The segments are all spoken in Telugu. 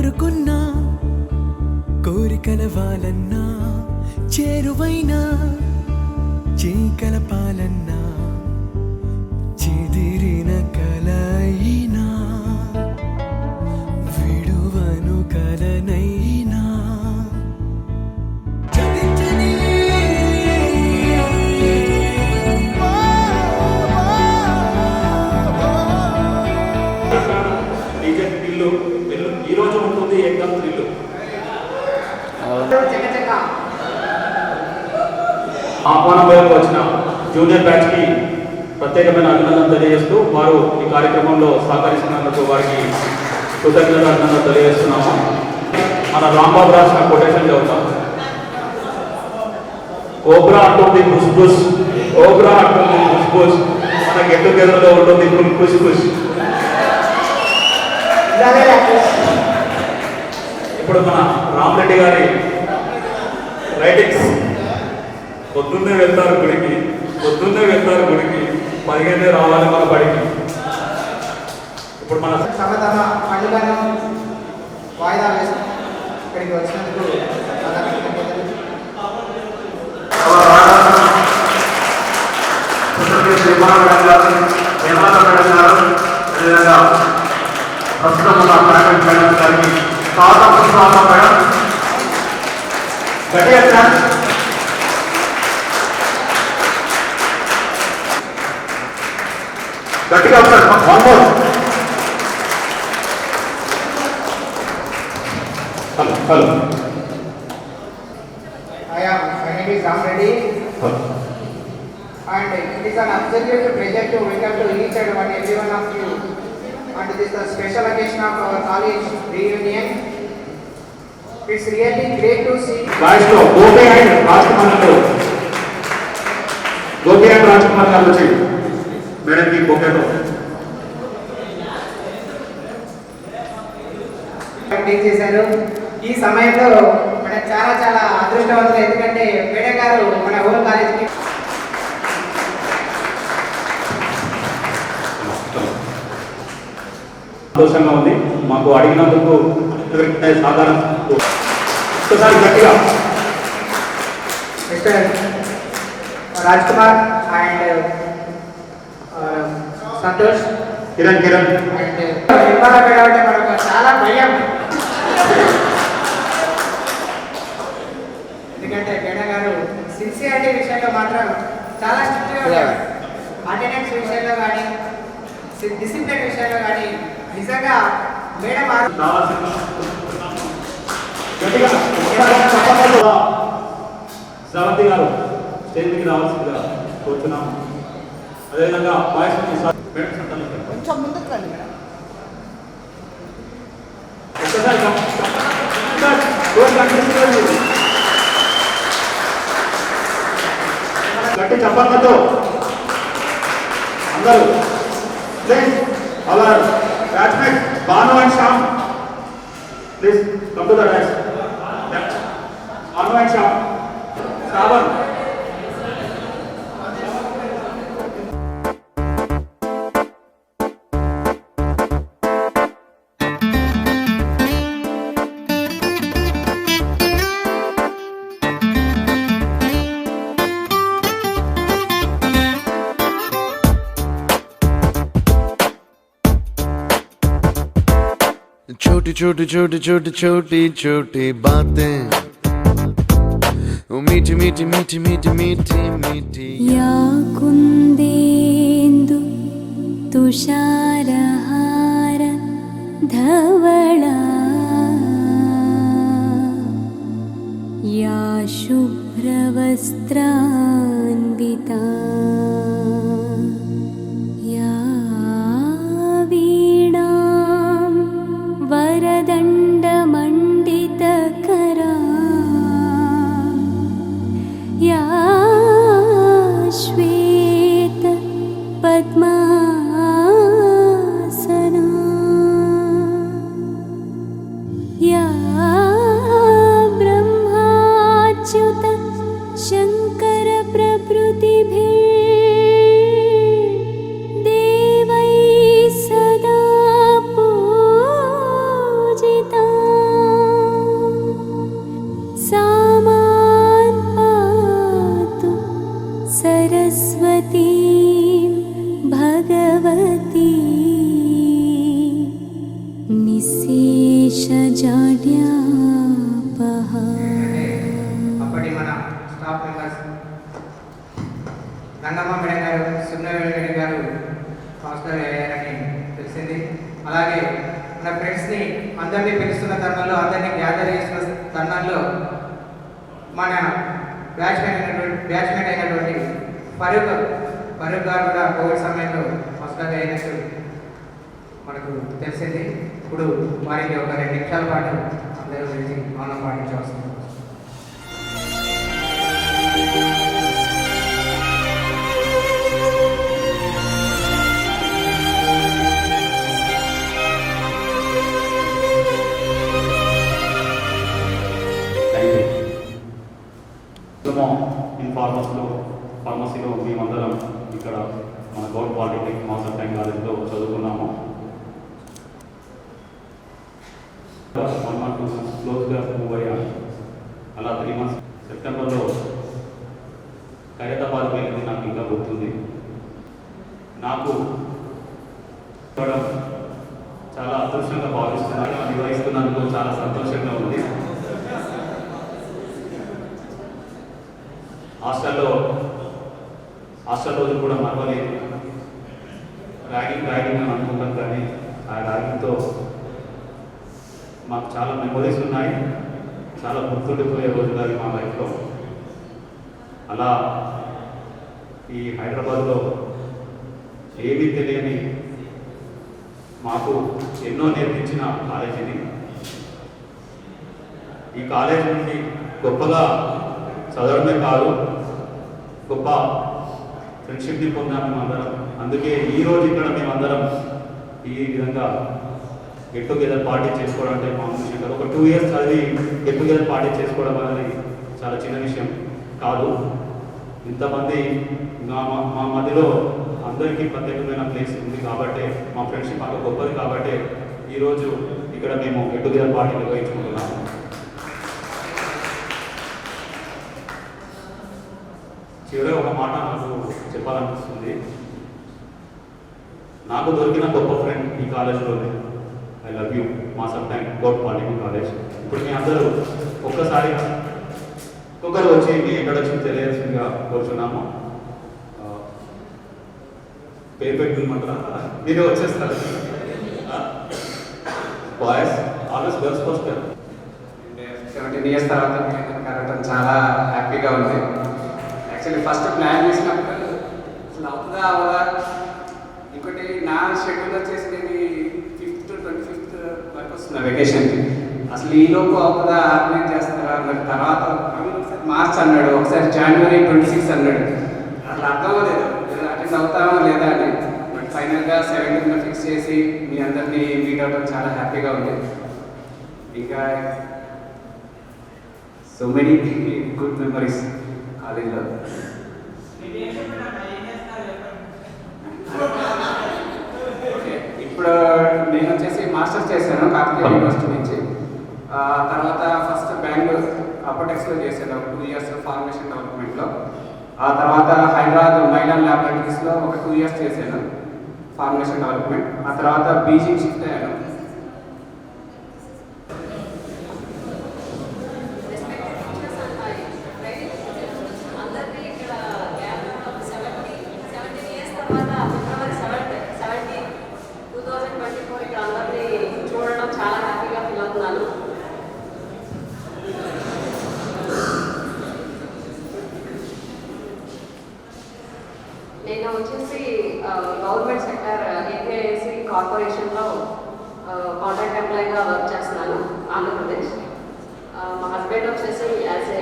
కోరుకున్నా కోరికల వాలన్నా చేరువైనా చీకల పాలన్నా చెదిరిన కలయినా విడువను కలనైనా చదించని ఈ రోజు ఉంటుంది ఎగ్జామ్ థ్రిల్లు. ఆహ్వానం మేరకు వచ్చిన జూనియర్ బ్యాచ్కి ప్రత్యేకమైన అభినందనలు తెలియజేస్తూ వారు ఈ కార్యక్రమంలో సహకరిస్తున్నందుకు వారికి కృతజ్ఞతలు అభినందనలు తెలియజేస్తున్నాము. మన రాంబాబు రాసిన కొటేషన్ చదువుతాం. కోబ్రా అంటుంది బుష్ బుష్, కోబ్రా అంటుంది బుష్ బుష్, మన గెట్ టుగెదర్లో ఉంటుంది ఫుల్ ఖుష్ ఖుష్. ఇప్పుడు మన రామరెడ్డి గారి రైటింగ్స్. పొద్దున్నే వెళ్తారు గుడికి, పొద్దున్నే వెళ్తారు గుడికి, 15 రావాలి మన బడికి. ఇప్పుడు మన తమ పండుగను వాయిదా వేసి ఇక్కడికి వచ్చినందుకు ప్రస్తుతం ఉన్న ప్రైవేట్ మేడం గారికి స్వాగతం మేడం. గట్టిగా గట్టిగా ఒకసారి one more. Hello hello. My name is Ram Reddy and it is an absolute pleasure to welcome to each and every one of you and this is the special occasion of our college reunion. It's really great to see Gopi and Rajkumar గారు వచ్చి మేడంకి బొకేతో చేశారు. ఈ సమయంలో మనకు చాలా చాలా అదృష్టవంతులు, ఎందుకంటే మేడం గారు మన ఓన్ కాలేజీకి సంతోషంగా ఉంది. మాకు అడిగినందుకు సాధారణ ఒకసారి గట్టిగా mister Raj Kumar and Santosh Kiran and Nirmala madam అంటే మనకు చాలా భయం, ఎందుకంటే మేడం గారు సిన్సియారిటీ విషయంలో మాత్రం చాలా స్ట్రిక్ట్గా ఉండేవారు. అటెండెన్స్ విషయంలో కానీ డిసిప్లిన్ విషయంలో కానీ నిజంగా మేడం శ్రావంతి గారు స్టేజ్ మీద రావాల్సిందిగా కోరుతున్నాం. అదేవిధంగా కొంచెం ముందుకు రండి మేడం. గట్టి చెప్పడంతో అందరూ please our batsmen Bhanu and Shyam please come to the dais. Bhanu and Shyam, Shravan. छोटी छोटी छोटी छोटी छोटी छोटी बातें, मीठी मीठी मीठी मीठी मीठी मीठी. या कुन्देन्दु तुषारहार धवला, या शुभ्रवस्त्रान्विता, या वीणां वरदण्डमण्डितकरा, या श्वेत पद्मासना, या ब्रह्माच्युत शङ्कर प्रभृतिभिः जाड्यापहा అప్పటి మన స్టాఫ్ మెంబర్స్ రంగమ్మ మేడం గారు, సుబ్రహ్మణ్య గారు హాస్టల్ అయ్యారని తెలిసింది. అలాగే మన ఫ్రెండ్స్ని అందరినీ పిలుస్తున్న తరుణంలో, అందరినీ గ్యాదర్ చేస్తున్న తరుణంలో మన బ్యాచ్మేట్ అయినటువంటి ఫరూక్ గారు కూడా కోవిడ్ సమయంలో హాస్టల్ అయినట్టు మనకు తెలిసింది. ఇప్పుడు వారికి ఒక 2 నిమిషాల పాటు అందరూ కలిసి మౌనం పాటించవలసింది. ఇన్ ఫార్మసీలో మేమందరం ఇక్కడ మన గౌడ్ పాలిటెక్నిక్ మాస్టర్ టైం కాలేజ్లో చదువుకున్నాము. 1 month 2 months క్లోజ్గా మూవ్ అయ్యాము. అలా 3 months సెప్టెంబర్లో ఖైరతాబాద్ వెళ్ళింది నాకు ఇంకా గుర్తుంది. నాకు చాలా అదృష్టంగా భావిస్తున్నాను. నిర్వహిస్తున్నందుకు చాలా సంతోషంగా ఉంది. హాస్టల్ రోజు కూడా మరవలేదు. ర్యాగింగ్ అని అనుకుంటాం, కానీ ఆ ర్యాగింగ్తో మాకు చాలా మెమొరీస్ ఉన్నాయి. చాలా గుర్తుండిపోయే రోజులు అవి మా లైఫ్లో. అలా ఈ హైదరాబాద్లో ఏమీ తెలియని మాకు ఎన్నో నేర్పించిన కాలేజ్ ఇది. ఈ కాలేజ్ నుండి గొప్పగా చదవడమే కాదు, గొప్ప ఫ్రెండ్షిప్ని పొందాము మేమందరం. అందుకే ఈరోజు ఇక్కడ మేమందరం ఈ విధంగా గెట్ టుగెదర్ పార్టీ చేసుకోవడం అంటే మామూలు విషయం కాదు. ఒక 2 years చదివి గెట్ టుగెదర్ పార్టీ చేసుకోవడం అనేది చాలా చిన్న విషయం కాదు. ఇంతమంది మా మధ్యలో అందరికీ ప్రత్యేకమైన ప్లేస్ ఉంది కాబట్టి, మా ఫ్రెండ్షిప్ అంత గొప్పది కాబట్టి ఈరోజు ఇక్కడ మేము గెట్ టుగెదర్ పార్టీ నిర్వహించుకుంటున్నాము. చివరి ఒక మాట నాకు చెప్పాలనిపిస్తుంది. నాకు దొరికిన గొప్ప ఫ్రెండ్ ఈ కాలేజ్లోనే. ఐ లవ్ యూ మాస్టర్ టైం గౌడ్ పాలిటెక్నిక్ కాలేజ్. ఇప్పుడు మీ అందరూ ఒక్కసారి ఒక్కొక్కరు వచ్చి మీ ఇంట్రొడక్షన్ తెలియాల్సిందిగా కోరుచున్నాము. పేరు పెట్టుకుంటారా? మీరే వచ్చేస్తారు. Boys always girls first. 17 years తర్వాత కలవటం చాలా హ్యాపీగా ఉంది. యాక్చువల్లీ ఫస్ట్ ప్లాన్ చేసినప్పుడు అసలు అవుతుందా అవదా. ఇంకోటి నా షెడ్యూల్ వచ్చేసి నేను 5th to 25th వరకు వస్తున్నా వెకేషన్కి. అసలు ఈలోపు అవుతుందా, ఆర్గనైజ్ చేస్తారా అన్నారు. తర్వాత ఒకసారి మార్చ్ అన్నాడు, ఒకసారి January 26 అన్నాడు. అసలు అర్థం అవ్వలేదు అటెండ్ అవుతామా లేదా అని. బట్ ఫైనల్గా 17th ఫిక్స్ చేసి మీ అందరినీ మీట్ అవ్వడం చాలా హ్యాపీగా ఉంది. ఇంకా సో మెనీ గుడ్ మెమరీస్ కాలేజ్లో. ఇప్పుడు నేను వచ్చేసి మాస్టర్స్ చేశాను కాకతీయ యూనివర్సిటీ నుంచి. తర్వాత ఫస్ట్ బెంగళూరు అపోటెక్స్లో చేశాను 2 years ఫార్మేషన్ డెవలప్మెంట్లో. ఆ తర్వాత హైదరాబాద్ మైలాన్ ల్యాబొరేటరీస్లో ఒక 2 years చేశాను ఫార్మేషన్ డెవలప్మెంట్. ఆ తర్వాత బీజింగ్ షిఫ్ట్ అయ్యాను. నేను వచ్చేసి గవర్నమెంట్ సెక్టర్ ఏపీఐసి కార్పొరేషన్లో కాంట్రాక్ట్ ఎంప్లాయీగా వర్క్ చేస్తున్నాను ఆంధ్రప్రదేశ్. మా హస్బెండ్ వచ్చేసి as a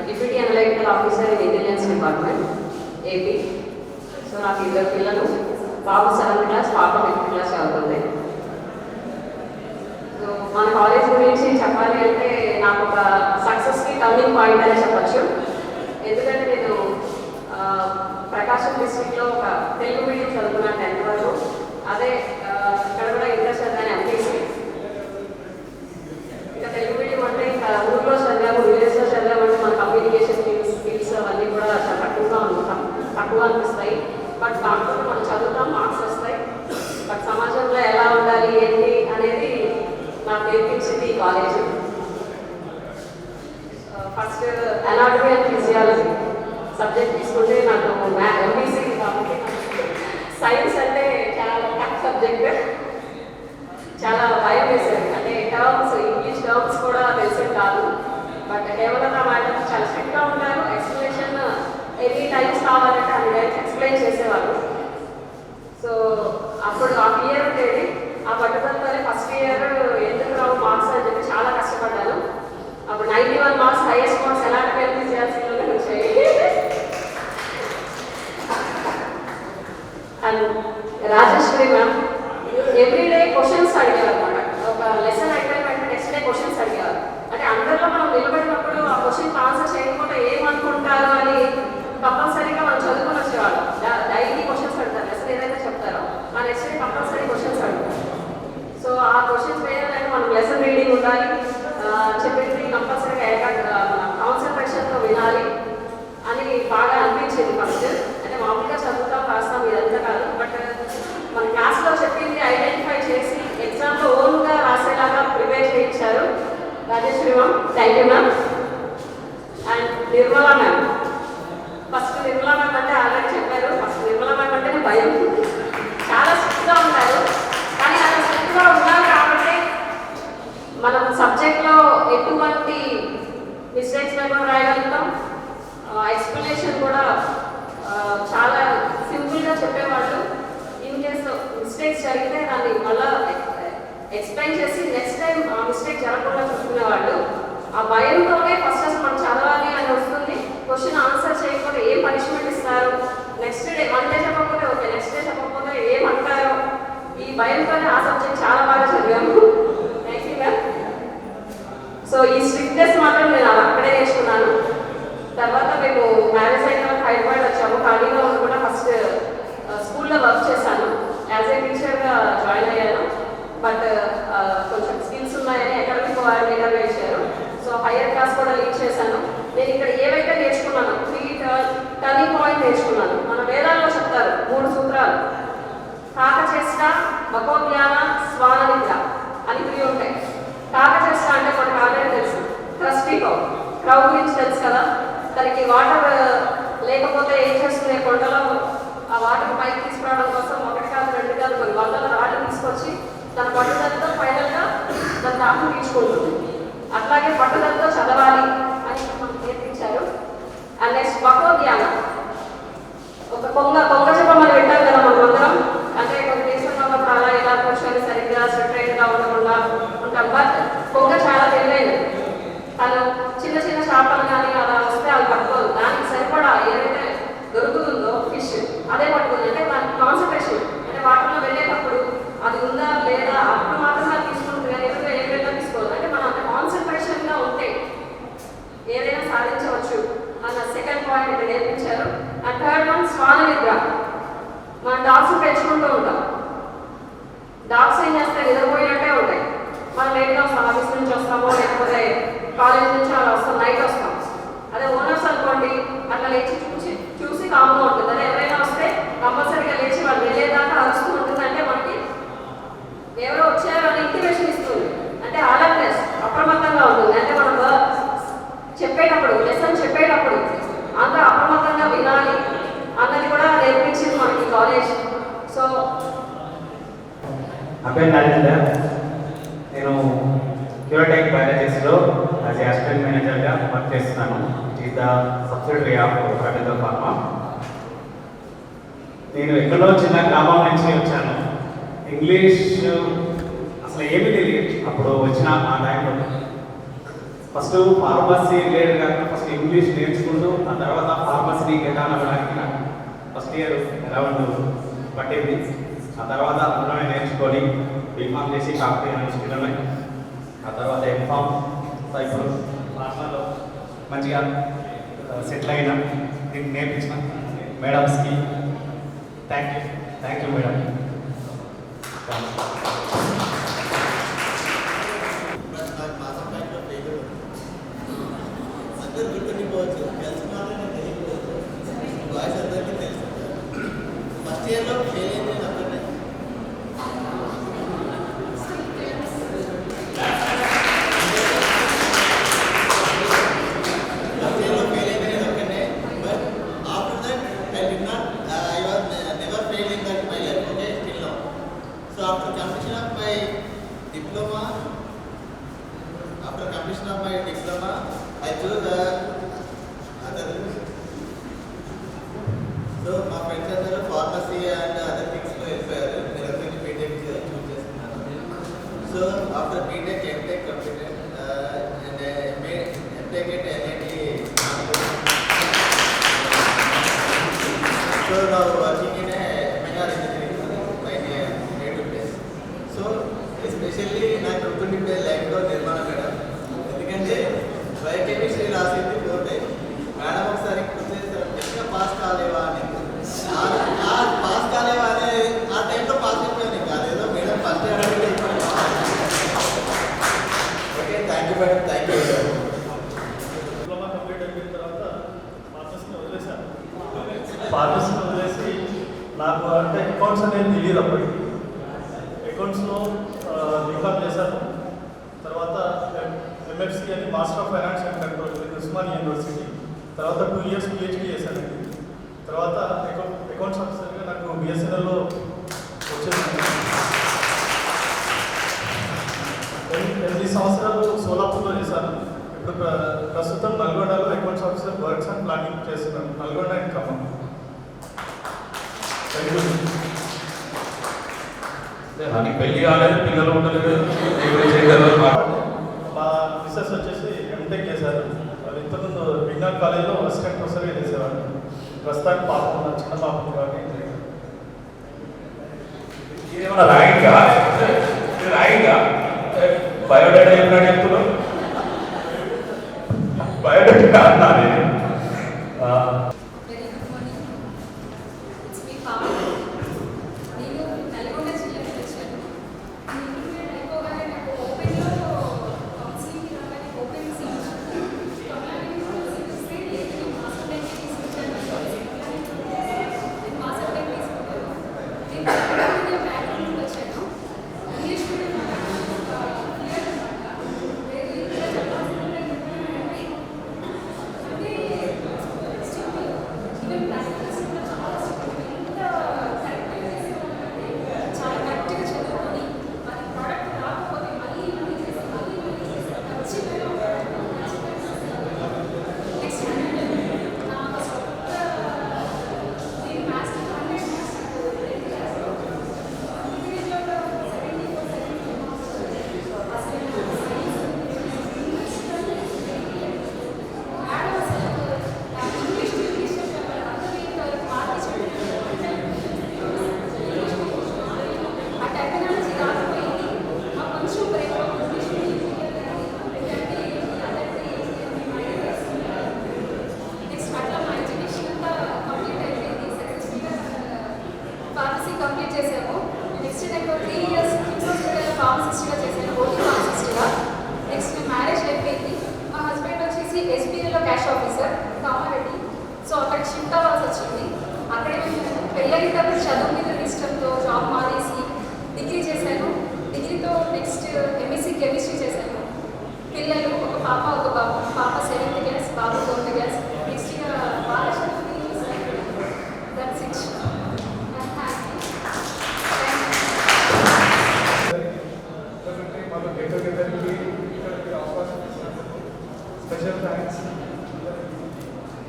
deputy analytical officer in intelligence department AP. So నాకు 2 పిల్లలు. బాబు 7th class, పాప 5th class చదువుతుంది. సో మన కాలేజ్ గురించి చెప్పాలి అంటే నాకు ఒక సక్సెస్కి టర్నింగ్ పాయింట్ అనే చెప్పచ్చు. ఎందుకంటే నేను ప్రకాశం డిస్ట్రిక్ట్లో ఒక తెలుగు మీడియం చదువుకున్నాను 10th వరకు. అదే ఇక్కడ కూడా ఇంటర్ చదివాను ఎంపీసీ. ఇంకా తెలుగు మీడియం అంటే ఇంకా ఊళ్ళో చదివాము, విలేజ్లో చదివామంటే మన కమ్యూనికేషన్ స్కిల్స్ అవన్నీ కూడా చాలా తక్కువ అనిపిస్తాయి. బట్ కాకపోతే మనం చదువుతాం, మార్క్స్ వస్తాయి. బట్ సమాజంలో ఎలా ఉండాలి ఏంటి అనేది నాకు నేర్పించింది ఈ college. First anatomy and physiology subject తీసుకుంటే నాకు ఎంబీసీ కాబట్టి సైన్స్ అంటే చాలా టఫ్ సబ్జెక్ట్, చాలా భయం వేసేది. అంటే టర్మ్స్, ఇంగ్లీష్ టర్మ్స్ కూడా తెలిసేది కాదు. బట్ హేమలత మేడం చాలా స్ట్రిక్ట్గా ఉంటారు. ఎక్స్ప్లెనేషన్ ఎనీ టైమ్స్ కావాలంటే అన్ని టైమ్స్ ఎక్స్ప్లెయిన్ చేసేవాళ్ళు. సో అప్పుడు ఆ ఫియర్ ఉండేది. ఆ పట్టుదలతోనే ఫస్ట్ ఇయర్ ఎందుకు రావు మార్క్స్ అని చెప్పి చాలా కష్టపడ్డాను. అప్పుడు 91 మార్క్స్ హైయెస్ట్ మార్క్స్ ఎలాంటి వెళ్ళి చేయాల్సిందో వచ్చాయి. And Rajeshwari ma'am everyday questions అడిగారు అనమాట. ఒక లెసన్ అయిపోయిన వెంటనే నెక్స్ట్ డే క్వశ్చన్స్ అడిగారు. అంటే అందరిలో మనం నిలబడినప్పుడు ఆ క్వశ్చన్ ఆన్సర్ చేయకపోతే ఏమనుకుంటారు అని కంపల్సరీగా మనం చదువుకొని వచ్చేవాళ్ళం. డైలీ క్వశ్చన్స్ అడుగుతారు, లెసన్ ఏదైతే చెప్తారో ఆ నెక్స్ట్ డే కంపల్సరీ క్వశ్చన్స్ అడుగుతారు. సో ఆ క్వశ్చన్స్ వేయాలంటే మనం లెసన్ రీడింగ్ ఉండాలి, చెప్పింది కంపల్సరీగా కాన్సన్ట్రేషన్తో వినాలి అని బాగా అనిపించింది ఫస్ట్. అంటే మామూలుగా చదువుతాం రాస్తాం ఇదంతా కాదు, బట్ మన క్లాస్లో చెప్పింది ఐడెంటిఫై చేసి ఎగ్జామ్లో ఓన్గా రాసేలాగా ప్రిపేర్ చేయించారు Rajeshwari ma'am. Thank you ma'am. And Nirmala ma'am. First Nirmala ma'am అంటే ఆల్రెడీ చెప్పారు, ఫస్ట్ నిర్మలా మ్యామ్ అంటేనే భయం. చాలా స్ట్రిక్ట్గా ఉంటారు, కానీ అలా స్ట్రిక్ట్గా ఉన్నారు కాబట్టి మనం సబ్జెక్ట్లో ఎటువంటి మిస్టేక్స్ లేకుండా రాయగలుగుతాం. ఎక్స్ప్లెనేషన్ కూడా చాలా సింపుల్గా చెప్పేవాళ్ళు. ఇన్ కేసు మిస్టేక్స్ జరిగితే దాన్ని మళ్ళీ ఎక్స్ప్లెయిన్ చేసి నెక్స్ట్ టైం ఆ మిస్టేక్ జరగకుండా చూసుకునేవాళ్ళు. ఆ భయంతోనే ఫస్ట్ అసలు మనం చదవాలి అని వస్తుంది. క్వశ్చన్ ఆన్సర్ చేయకపోతే ఏం పనిష్మెంట్ ఇస్తారు, నెక్స్ట్ డే వన్ డే చెప్పకపోతే ఓకే, నెక్స్ట్ డే చెప్పకపోతే ఏమంటారు, ఈ భయంతోనే ఆ సబ్జెక్ట్ చాలా బాగా చదివాము. Thank you ma'am. సో ఈ స్ట్రిక్ట్నెస్ మాత్రం నేను అక్కడే నేర్చుకున్నాను. తర్వాత మేము మ్యారేజ్ అయిన తర్వాత హైదరాబాద్ వచ్చాము. ఖాళీగా ఉండి కూడా ఫస్ట్ స్కూల్లో వర్క్ చేశాను. యాజ్ ఏ టీచర్గా జాయిన్ అయ్యాను. బట్ కొంచెం స్కిల్స్ ఉన్నాయని అకాడమిక్ కోఆర్డినేటర్గా ఇచ్చారు. సో హైయర్ క్లాస్ కూడా లీడ్ చేశాను. నేను ఇక్కడ ఏవైతే నేర్చుకున్నాను 3 టర్నింగ్ పాయింట్ నేర్చుకున్నాను. మన వేదాల్లో చెప్తారు 3 సూత్రాలు: కాకచేష్ట, మకోజ్ఞాన, శ్వాన నిద్ర అని 3 ఉంటాయి. కాకచేష్ట అంటే మనకు ఆల్రెడీ తెలుసు, క్రస్టీ క్రౌ గురించి తెలుసు కదా. దానికి వాటర్ లేకపోతే ఏం చేస్తుంది, కొండలో ఆ వాటర్ పైకి తీసుకురావడం కోసం 1 కాదు 2 కాదు కొన్ని వందల రాళ్ళు తీసుకొచ్చి తన పట్టుదలతో ఫైనల్గా దాని దాహం తీర్చుకుంటుంది. అట్లాగే పట్టుదలతో చదవాలి అని మనకు నేర్పించారు. అండ్ నెక్స్ట్ మకోజ్ఞానం. ఒక కొంగ చెప్పమని వింటాం కదా మనం అందరం. అంటే కొన్ని దేశంలో ఉన్నప్పుడు అలా ఇలా కూర్చొని సరిగ్గా స్ట్రైట్గా ఉండకుండా ఉంటాం. బట్ కొంగ చాలా తెలివైనది. తను చిన్న చిన్న చేపలు కానీ అలా వస్తే అది పట్టుకోదు. దానికి సరిపడా ఏదైతే దొరుకుతుందో ఫిష్ అదే పట్టుకుంది. అంటే దానికి కాన్సన్ట్రేషన్, అంటే వాటర్లో వెళ్ళేటప్పుడు అది ఉందా లేదా అప్పుడు మాత్రమే తీసుకుంటుంది, కానీ ఎదురుగా ఏ వెళ్ళా తీసుకోదు. అంటే మనం అంత కాన్సన్ట్రేషన్గా ఉంటే ఏదైనా సాధించవచ్చు అన్న సెకండ్ పాయింట్ ఇక్కడ నేర్పించారు. అండ్ థర్డ్ వన్ శ్వాన నిద్ర. మనం డాగ్స్ పెంచుకుంటూ ఉంటాం. డాగ్స్ ఏం చేస్తాయి, నిద్రపోయినట్టే ఉంటాయి. మనం లేట్గా వస్తాం, ఆఫీస్ నుంచి వస్తామో లేకపోతే కాలేజ్ నుంచి అలా వస్తాం, నైట్ వస్తాం. అదే ఓనర్స్ అనుకోండి, అట్లా లేచి చూసి కామ్గా ఉంటుంది. అదే ఎవరైనా వస్తే కంపల్సరీగా లేచి వాళ్ళు వెళ్ళేదాకా అరుస్తూ ఉంటుంది. అంటే మనకి ఎవరో వచ్చారు అని ఇంటిమేషన్ ఇస్తుంది. అంటే అలర్ట్నెస్, అప్రమత్తంగా ఉంటుంది. అంటే మనం చెప్పేటప్పుడు, లెసన్ చెప్పేటప్పుడు అంత అప్రమత్తంగా వినాలి అన్నది కూడా నేర్పించింది మనకి కాలేజ్. సో నా పేరు నరేందర్. నేను క్యూరటెక్ బయాలజీస్లో యాజ్ అసిస్టెంట్ మేనేజర్గా వర్క్ చేస్తున్నాను. It is the subsidiary of Ravindra pharma. నేను ఎక్కడో చిన్న గ్రామం నుంచి వచ్చాను. ఇంగ్లీష్ అసలు ఏమీ తెలియదు అప్పుడు వచ్చిన ఆ టైంలో. ఫస్ట్ ఫార్మసీ రిలేటెడ్ కాకుండా ఫస్ట్ ఇంగ్లీష్ నేర్చుకుంటూ ఆ తర్వాత ఫార్మసీకి గెటాన్ అవ్వడానికి నాకు ఫస్ట్ ఇయర్ అరౌండ్ పట్టింది. ఆ తర్వాత అందులోనే నేర్చుకొని బీఫామ్ చేసి కాకతీయ యూనివర్సిటీలోనే, ఆ తర్వాత ఎంఫామ్. ఇప్పుడు ఫార్మాలో మంచిగా సెటిల్ అయినా దీన్ని నేర్పించిన మేడమ్స్కి థ్యాంక్ యూ మేడం. ఫస్ట్ ఇయర్లో ఫెయిల్ అయింది. So after completion of my diploma, I chose other. So my friends are pharmacy and other things to inspire. BTech choose chestunnaru. So after BTech, MTech completed and MTech at NIT. So now working in a MNR engineering my native place. So especially నాకు గుర్తుండే లైఫ్లో నిర్మాణ మేడం, ఎందుకంటే బయోకెమిస్ట్రీ రాసింది 4 టైం. మేడం ఒకసారి గుర్తు చేస్తారు, ఇంకా పాస్ కాలేవా అని. పాస్ కాలేవా అనే ఆ టైంలో పాస్ అయిపోయాను. ఇంకా అదేదో madam first year okay. Thank you madam, thank you. Diploma complete అయిపోయిన తర్వాత ఫార్మసీని వదిలేసి నాకు అంటే అకౌంట్స్ అనేది తెలియదు అప్పటికి. అకౌంట్స్లో బీకామ్ చేశాను. తర్వాత ఎంఎఫ్సి అని master of finance and control with Osmania university. తర్వాత 2 years పిహెచ్డీ చేశాను. తర్వాత అకౌంట్స్ ఆఫీసర్గా నాకు బిఎస్ఎన్ఎల్లో వచ్చేసింది. 8 సంవత్సరాలు సోలాపూర్లో చేశాను. ఇప్పుడు ప్రస్తుతం నల్గొండలో accounts officer works and planning చేస్తున్నాను. నల్గొండ అండ్ ఖమ్మం. నాకు పెళ్లి కాలేదు, పిల్లలు ఉండలేదు, మా మిస్సెస్ వచ్చేసి ఎంటెక్ చేశారు. వాళ్ళు ఇంతకుముందు విజ్ఞాన్ కాలేజ్లో అసిస్టెంట్ ప్రొఫెసర్గా చేసేవాళ్ళు. ప్రస్తుతానికి పాప ఉన్నారు, చిన్న పాప కాబట్టి. ఏమన్నా రాయింగా బయోడేటా చెప్పినట్టు చెప్తున్నావు. బయోడేటా అన్నది very good morning. It's me పాప. నేను నల్గొండ జిల్లా నుంచి వచ్చాను. నేను ఇంటర్మీడియట్ అయిపోగానే నాకు ఓపెన్లో కౌన్సిలింగ్కి రాగానే ఓపెన్ సీట్ కమలాని ఇస్తే నేను మాస్టర్ డిగ్రీ తీసుకుంటాను. నేను మాస్టర్ డిగ్రీ తీసుకుంటాను. నేను బ్యాక్గ్రౌండ్ వచ్చాను. ఇంగ్లీష్ మీడియం క్లియర్ అనమాట. వేరే ఇంకా చెప్పాల్సింది ఏంటంటే ఈవెన్ ప్రాక్టీస్ కూడా చాలా ఎంత చాలా కరెక్ట్గా చదువుకొని అది ప్రోడక్ట్ రాకపోతే మళ్ళీ చేసి ఖచ్చితంగా నెక్స్ట్ నా సొంత నేను మ్యాథ్స్ 100 ఆ టెక్నాలజీ రాకపోయింది. మాకు కొంచెం బ్రేక్ నెక్స్ట్ అట్లా మా ఎడ్యుకేషన్ అంతా కంప్లీట్ అయిపోయింది. సక్సెస్ఫుల్గా ఫార్మసీ కంప్లీట్ చేసాము. నెక్స్ట్ నేను 3 years కిమ్స్ హాస్పిటల్లో ఫార్మసిస్ట్గా చేశాను, ఓటీ ఫార్మసిస్ట్గా. నెక్స్ట్ మ్యారేజ్ అయిపోయింది. మా హస్బెండ్ వచ్చేసి ఎస్బీఐలో క్యాష్ ఆఫీసర్ కామారెడ్డి. సో అక్కడ షిఫ్ట్ అవ్వాల్సి వచ్చింది. అక్కడే పెళ్ళైన తర్వాత చదువు మీద ఇష్టంతో జాబ్ మానేసి డిగ్రీ చేశాను. డిగ్రీతో నెక్స్ట్ ఎంఎస్సీ కెమిస్ట్రీ చేశాను. పిల్లలు ఒక పాప ఒక బాబు. పాప 7th క్లాస్, బాబు 4th క్లాస్. నెక్స్ట్ ఇక బాగా చదువుకుని దట్స్ ఇట్. మాకు గెట్ టుగెదర్కి ఇక్కడికి అవకాశం ఇచ్చినందుకు స్పెషల్ థ్యాంక్స్.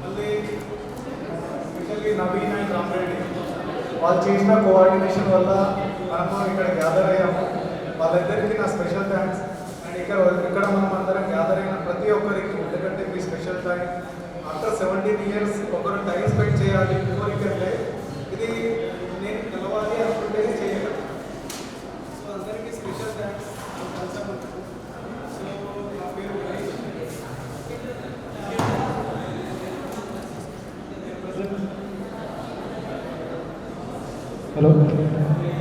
మళ్ళీ స్పెషల్లీ నవీన్ అండ్ రామరెడ్డి వాళ్ళు చేసిన కోఆర్డినేషన్ వల్ల మనము ఇక్కడ గ్యాదర్ అయ్యాము. వాళ్ళిద్దరికీ నా స్పెషల్ థ్యాంక్స్. అండ్ ఇక్కడ మనం అందరం గ్యాదర్ అయిన ప్రతి ఒక్కరికి ఎందుకంటే మీ స్పెషల్ థ్యాంక్స్. ఆఫ్టర్ 17 years ఒకరు టైం స్పెండ్ చేయాలి కోరికంటే ఇది నేను పిలవాలి అనుకుంటే చేయగలను. సో అందరికీ స్పెషల్ థ్యాంక్స్. సో నా పేరు హలో,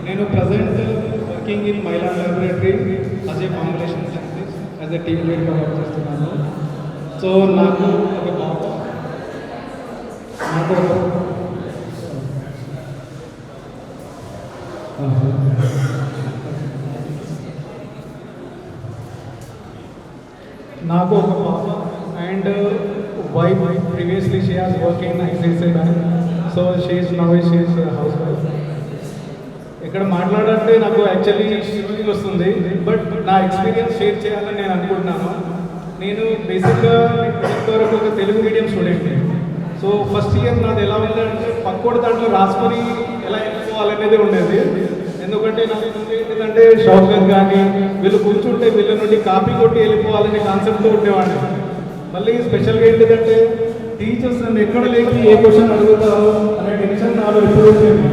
నేను present working in Mylan laboratory as a formulation scientist, as a team లీడ్గా వర్క్ చేస్తున్నాను. సో నాకు ఒక పాప, నాకు ఒక పాప and wife. Previously she has work in ICICI bank. So she is now a housewife. ఇక్కడ మాట్లాడాలంటే నాకు యాక్చువల్లీ షివరింగ్ వస్తుంది, బట్ నా ఎక్స్పీరియన్స్ షేర్ చేయాలని నేను అనుకుంటున్నాను. నేను బేసిక్గా ఇంతవరకు ఒక Telugu medium student. So first year నాది ఎలా ఉందంటే పక్కోటి దాంట్లో రాసుకొని ఎలా వెళ్ళిపోవాలనేది ఉండేది. ఎందుకంటే నాకు ఏంటంటే షార్ట్కట్ కానీ వీళ్ళు కూర్చుంటే వీళ్ళ నుండి కాపీ కొట్టి వెళ్ళిపోవాలనే కాన్సెప్ట్తో ఉండేవాడిని. మళ్ళీ స్పెషల్గా ఏంటిదంటే టీచర్స్ నన్ను ఎక్కడ లేకి ఏ క్వశ్చన్ అడుగుతారో అనే టెన్షన్ నాలో ఎప్పుడు వచ్చేది.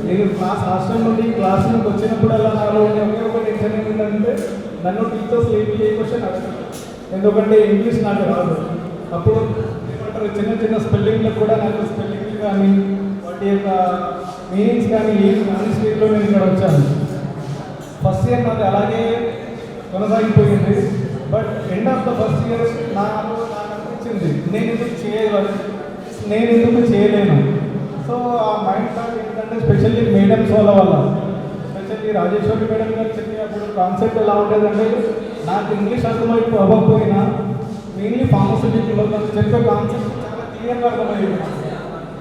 నేను హాస్టల్ నుండి క్లాస్ నుంచి వచ్చినప్పుడల్లా నాలో ఒకే ఒక టెన్షన్ ఏంటంటే నన్ను టీచర్స్ ఏ క్వశ్చన్ అడుగుతారు, ఎందుకంటే ఇంగ్లీష్ నాకు రాదు. అప్పుడు ఏమంటారు చిన్న చిన్న స్పెల్లింగ్లకు కూడా నాకు స్పెల్లింగ్ కానీ వాటి యొక్క మీనింగ్స్ కానీ ఏం కానీ స్టేజ్లో నేను ఇక్కడ వచ్చాను. ఫస్ట్ ఇయర్ నాది అలాగే కొనసాగిపోయింది. But end of the first year నాకు అనిపించింది నేను ఎందుకు చేయలేను. సో ఆ మైండ్ థాట్ ఏంటంటే స్పెషల్లీ మేడమ్స్ వల్ల స్పెషల్లీ రాజేశ్వరి మేడం గారు చెప్పినప్పుడు కాన్సెప్ట్ ఎలా ఉండేదంటే నాకు ఇంగ్లీష్ అర్థమైపు అవ్వకపోయినా మెయిన్లీ ఫార్మస్యూటికల్లో నాకు చెప్పే కాన్సెప్ట్ చాలా క్లియర్గా అర్థమయ్యేది.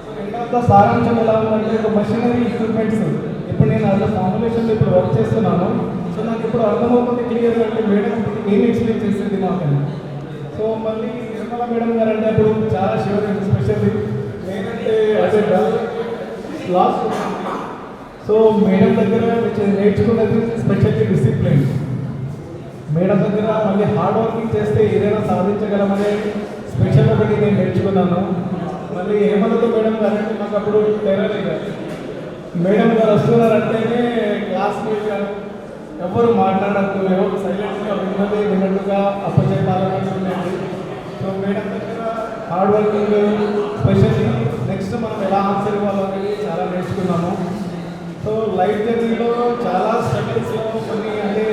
సో ఎండ్ ఆఫ్ ద సారాంశం ఎలా ఉందంటే ఒక మషినరీ ఎక్విప్మెంట్స్ ఇప్పుడు నేను అలా ఫార్ములేషన్లో ఇప్పుడు వర్క్ చేస్తున్నాను. సో నాకు ఇప్పుడు అర్థమవుతుంది క్లియర్గా అంటే మేడం ఏం ఎక్స్ప్లెయిన్ చేస్తుంది మాకని. సో మళ్ళీ నిర్మల మేడం గారు అంటే అప్పుడు చాలా షూర్ స్పెషల్లీ నేనంటే అదే లాస్ట్. సో మేడం దగ్గర నేర్చుకున్నది స్పెషల్లీ డిసిప్లిన్. మేడం దగ్గర మళ్ళీ హార్డ్ వర్కింగ్ చేస్తే ఏదైనా సాధించగలమనే స్పెషల్ ఒకటి నేను నేర్చుకున్నాను. మళ్ళీ హేమలత మేడం గారు అంటే నాకు అప్పుడు టెర్రర్ మేడం గారు వస్తున్నారంటేనే క్లాస్ ఎవరు మాట్లాడద్దు, ఎవరు సైలెంట్గా విన్నట్టుగా అప్పచెప్పాలని ఉండేది. సో మేడం దగ్గర హార్డ్ వర్కింగ్ స్పెషల్లీ నెక్స్ట్ మనం ఎలా ఆన్సర్ ఇవ్వాలనేది చాలా నేర్చుకున్నాము. సో లైఫ్ జర్నీలో చాలా స్ట్రగుల్స్లో కొన్ని అంటే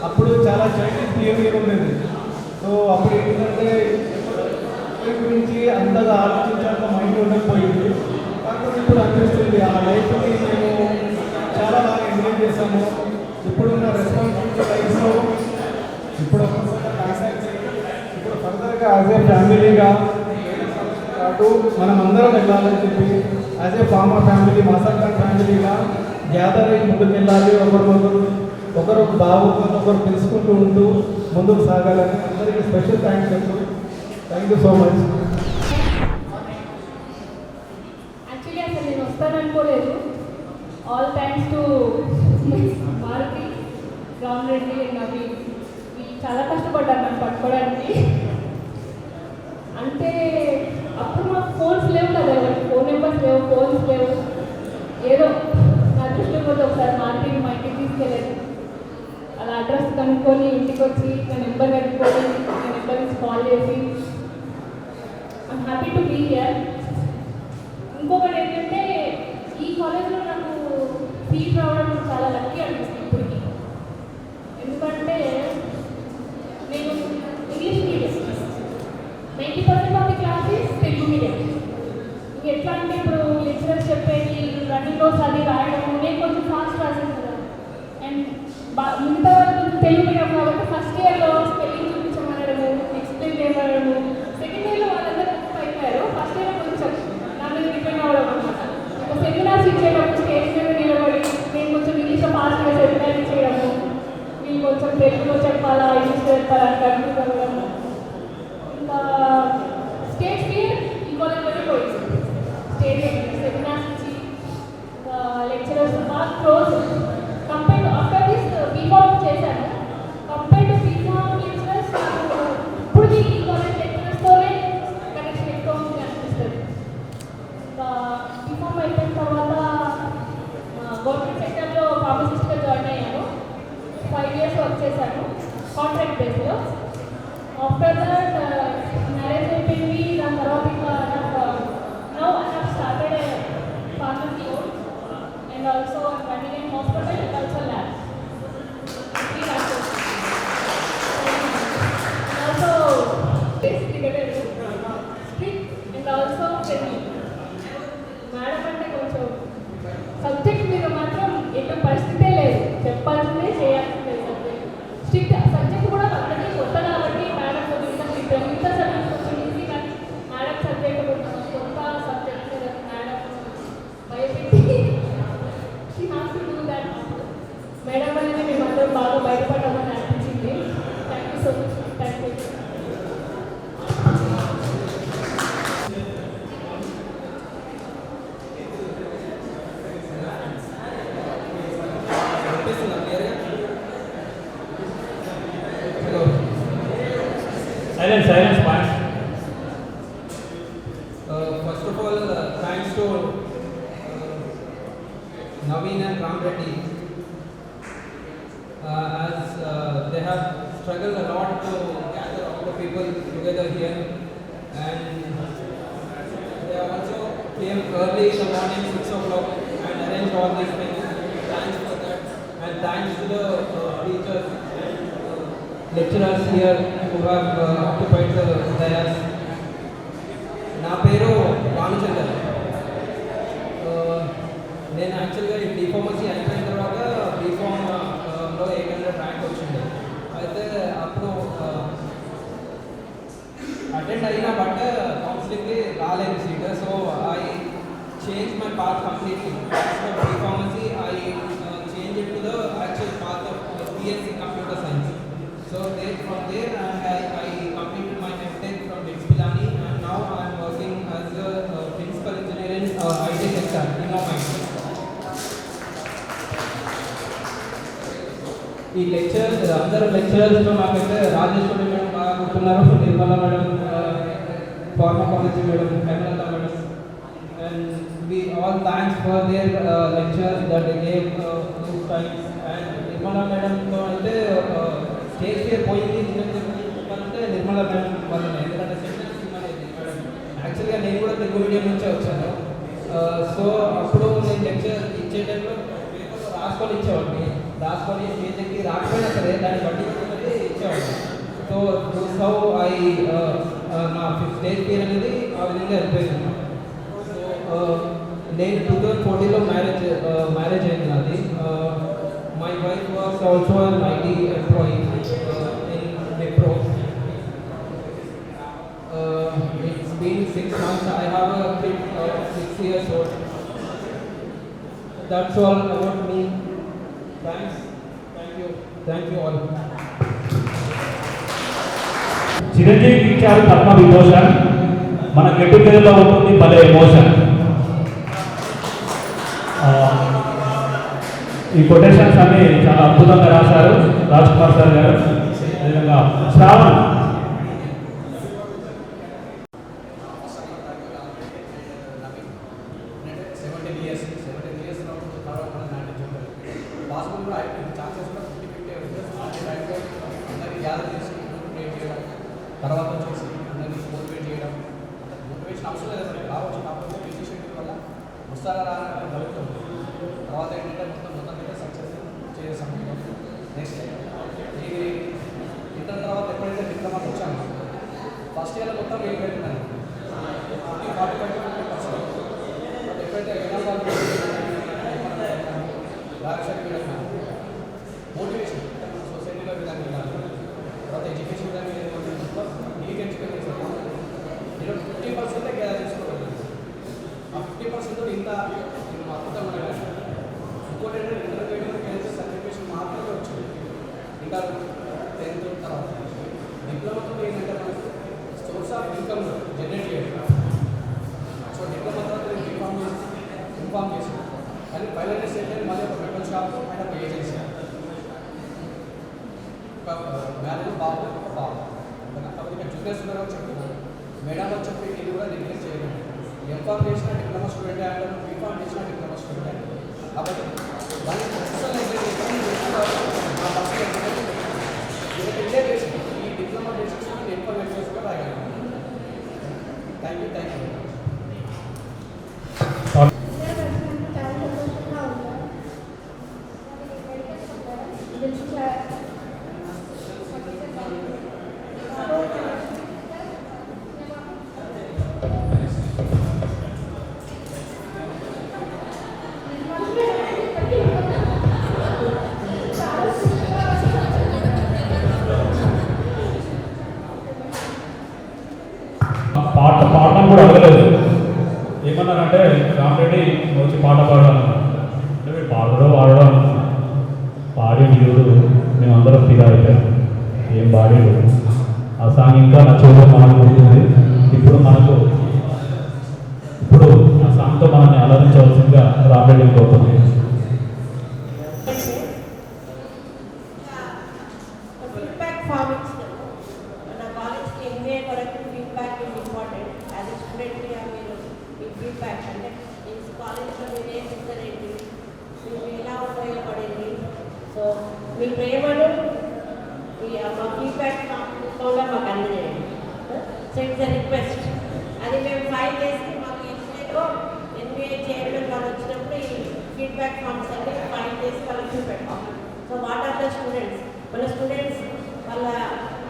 అప్పుడు చాలా చైల్డిష్ బిహేవియర్ ఉండేది. సో అప్పుడు ఏంటంటే గురించి అంతగా ఆలోచించాక మైండ్ ఉండకపోయింది. కాకపోతే ఇప్పుడు అనిపిస్తుంది ఆ లైఫ్ని మేము చాలా బాగా ఎంజాయ్ చేసాము. ఇప్పుడున్న రెస్పాన్సిబిలిటీ లైఫ్లో ఇప్పుడు ఫర్దర్గా యాజ్ ఏ ఫ్యామిలీగా పాటు మనం అందరం వెళ్ళాలని చెప్పి యాజ్ ఏ ఫార్మర్ ఫ్యామిలీ మాసాఖాన్ ఫ్యామిలీగా గ్యాదర్ అయ్యి ముందుకు వెళ్ళాలి. ఒకరు బాగుంటుంది ఒకరు తెలుసుకుంటూ ఉంటూ ముందుకు సాగాలని అందరికీ స్పెషల్ థ్యాంక్స్ చెప్తూ thank you so much. Actually అసలు నేను వస్తాననుకోలేదు. All thanks to Maruti, Ram Reddy and Navi. చాలా కష్టపడ్డాను నన్ను పట్టుకోవడానికి. అంటే అప్పుడు మాకు ఫోన్స్ లేవు కదా, ఎవరికి ఫోన్ నెంబర్స్ లేవు, ఫోన్స్ లేవు. ఏదో నా దృష్టిలో పోతే ఒకసారి మార్కెట్ మా ఇంటికి తీసుకెళ్ళాను. అలా అడ్రస్ కనుక్కొని ఇంటికి వచ్చి నా నెంబర్ కనుక్కొని నా నెంబర్ నుంచి కాల్ చేసి I'm happy to be here. ఇంకొకటి ఏంటంటే ఈ కాలేజ్లో నాకు సీట్ రావడం చాలా లక్కీ అనిపిస్తుంది ఇప్పటికి. ఎందుకంటే నేను English medium, 90% of the classes Telugu medium. ఎట్లా అంటే ఇప్పుడు లెక్చరర్స్ చెప్పేది రన్నింగ్ నోట్స్ అది రాయడం నేను కొంచెం ఫాస్ట్ రాసాను కదా. అండ్ మిగతా వాళ్ళు తెలుగు మీడియం కాబట్టి ఫస్ట్ ఇయర్లో స్పెల్లింగ్ చూపించమనడము, ఎక్స్ప్లెయిన్ చేయమనడము. సెకండ్ ఇయర్లో వాళ్ళందరూ అయిపోయారు. ఫస్ట్ ఇయర్లో కొంచెం నా మీద డిపెండ్ అవ్వడం అనమాట. ఒక సెమినార్స్ ఇచ్చేటప్పుడు స్టేజ్ మీద నిలబడి నేను కొంచెం ఇంగ్లీష్లో ఫాస్ట్గా సెమినార్ ఇచ్చేయడము, వీళ్ళు కొంచెం తెలుగులో చెప్పాలా ఇంగ్లీష్లో చెప్పాలా అని కన్ఫ్యూజ్ అవ్వడము. ఇంకా స్టేజ్ ఫియర్ ఈ కాలేజ్లోనే పోయింది. స్టేజ్ సెమినార్స్ ఇచ్చి లెక్చరర్స్ బాగా close. Compare to after this B Pharm చేశాను. కంపేర్ టు బీఫామ్ లెక్చరర్స్ ఇప్పుడు ఈ కాలేజ్ లెక్చరర్స్తోనే కనెక్షన్ ఎక్కువ ఉంది అనిపిస్తుంది. ఇంకా బీఫామ్ అయిపోయిన తర్వాత గవర్నమెంట్ సెక్టర్లో ఫార్మసిస్ట్గా జాయిన్ అయ్యాను. 5 years వర్క్ చేశాను కాంట్రాక్ట్ బేస్లో. ఆఫ్టర్ దట్ మ్యారేజ్ అయిపోయింది. దాని తర్వాత ఇంకా now I have started pharmacy and also running in hospital and also lab. Also ticketed strict and also friendly. Madam అంటే కొంచెం సబ్జెక్ట్ మీద మాత్రం ఎన్నో పరిస్థితే లేదు, చెప్పాల్సిందే చేయాల్సిందే. సబ్జెక్ట్ స్ట్రిక్ట్ సబ్జెక్ట్ కూడా అందరికీ కొత్త కాబట్టి మేడం కొంచెం స్ట్రిక్ట్. మిగతా సబ్జెక్ట్ కొంచెం ఈజీ కానీ మేడం సబ్జెక్ట్ కొత్త సబ్జెక్ట్ మేడం భయపెట్టి she has to do that Silence, please. First of all, thanks to Naveen and Ram Reddy, as they have struggled a lot to gather all the people together here, and they also came early in the morning, 6 o'clock, and arranged all these things. Thanks for that, and thanks to the teachers and lecturers here who have occupied the dais. నా పేరు రామచంద్ర. నేను యాక్చువల్గా ఈ బీఫార్మసీ అయిపోయిన తర్వాత బీఫామ్లో 800 ర్యాంక్ వచ్చింది. అయితే అప్పుడు అటెండ్ అయినా బట్ కౌన్సిలింగ్కి రాలేదు seat. So I change my path completely. B Pharmacy I change it to the actual path of BSc Computer Science. So from there I completed my MTech from BITS Pilani, and now I am working as a principal engineer in IT sector, InnoMind. ఈ లెక్చరర్స్ అందరూ లెక్చరర్స్లో నాకైతే రాజేశ్వరి మేడం బాగా గుర్తున్నారు, Nirmala madam, pharmacology madam, Hemalatha madam, and we all thanks for their lectures that they gave those times. And Nirmala మేడంతో అయితే స్టేజ్ ఫియర్ పోయింది అంటే నిర్మల మేడం వల్లనే, ఎందుకంటే సెంటెన్స్ అనేది మేడం. యాక్చువల్గా నేను కూడా తెలుగు మీడియం నుంచే వచ్చాను. సో అప్పుడు నేను లెక్చర్ ఇచ్చే టైంలో పేపర్లో రాసుకొని ఇచ్చేవాడిని. రాసుకొని స్టేజ్కి రాకపోయినా సరే దాన్ని బట్టి ఇచ్చేవాడిని. సో హౌ ఐ నా స్టేజ్ ఫియర్ అనేది ఆ విధంగా వెళ్ళిపోయింది. సో నేను 2014లో మ్యారేజ్ అయింది నాది. My wife was also an IT employee in Wipro. It's been 6 months. I have a kid 6 years old. That's all about me. Thanks. Thank you all. Chiranjeevi ఇచ్చారు పద్మ విభూషణ్. మన గెట్ టుగెదర్లో ఉంటుంది భలే ఎమోషన్. ఈ కొటేషన్స్ అన్ని చాలా అద్భుతంగా రాశారు రాజ్ కుమార్ సార్ గారు. అదేవిధంగా శ్రావణ్ తర్వాత వచ్చేసి అందరినీ మోటివేట్ చేయడం. మోటివేషన్ అవసరం లేదండి, రావచ్చు, కాకపోతే ఇనిషియేటివ్ వల్ల వస్తారా రాని జరుగుతుంది. తర్వాత ఏంటంటే మొత్తం మీద సక్సెస్ చేసాం. నెక్స్ట్ ఈ ఇంటర్ తర్వాత ఎప్పుడైతే డిప్లొమాకి వచ్చాను, ఫస్ట్ ఇయర్ మొత్తం ఏం పెట్టినాను 45% బట్ ఎప్పుడైతే ఎగ్జామ్ రాజశేఖర్ మోటివేషన్ సొసైటీలో విధంగా వెళ్ళాలి, తర్వాత ఎడ్యుకేషన్ విధంగా నీట్ ఎడ్యుకేషన్ నేను 50% గ్యాదర్ చేసుకోగలను. ఆ 50% ఇంత అద్భుతంగా ఇంకోటి ఏంటంటే ఇంటర్మీడియట్ సర్టిఫికేషన్ మాత్రమే వచ్చింది. ఇంకా 10th తర్వాత డిప్లొమాతో ఏంటంటే మనకు సోర్స్ ఆఫ్ ఇన్కమ్ జనరేట్ చేయడం. సో డిప్లొమా తర్వాత నేను ఇన్ఫార్మ్ చేసాను. కానీ ఫైనల్ ఇయర్స్ ఏంటంటే మళ్ళీ ఒక మెటల్ షాప్ అండ్ ఒక ఏజెన్సీ, ఒక మ్యారేజ్ బాబు ఒక బాబు. కాబట్టి ఇక్కడ జూనియర్స్ ఉన్నారని చెప్తున్నాను. మేడం అని చెప్పి నేను కూడా నెగ్లెక్ట్ చేయలేదు. ఎంఫార్మ్ చేసిన డిప్లొమా స్టూడెంట్ అంటారు, బీఫార్మ్ చేసిన డిప్లొమా స్టూడెంట్. కాబట్టి వాళ్ళు ఈ డిప్లొమా బేసిక్స్ ఇన్ఫర్మేషన్స్ కూడా రాయగలను. Thank you. పాడడం కూడా అడగలేదు. ఏమన్నారంటే రామరెడ్డి వచ్చి పాట పాడాను అంటే మీరు పాడడం పాడి వీడు మేమందరం ఫిదా అయిపోయాం. ఏం పాడాడు ఆ సాంగ్ ఇంకా నచ్చదు మనకు ఉంటుంది. ఇప్పుడు ఆ సాంగ్తో మనల్ని ఆలోచించవలసిందిగా రామరెడ్డి కోరుతుంది. ఫీడ్బ్యాక్ ఫామ్ ఇచ్చినాము. నా కాలేజ్కి మీ ప్రేమను మా ఫీడ్బ్యాక్ కూడా మాకు అందజేయండి. So it's a request. అది మేము 5 days మాకు ఎస్ఏలో NBA చైర్మన్ వాళ్ళు వచ్చినప్పుడు ఈ ఫీడ్బ్యాక్ ఫామ్స్ అన్ని 5 days వాళ్ళకి చూపెట్టాం. So what are the students, మన స్టూడెంట్స్ వాళ్ళ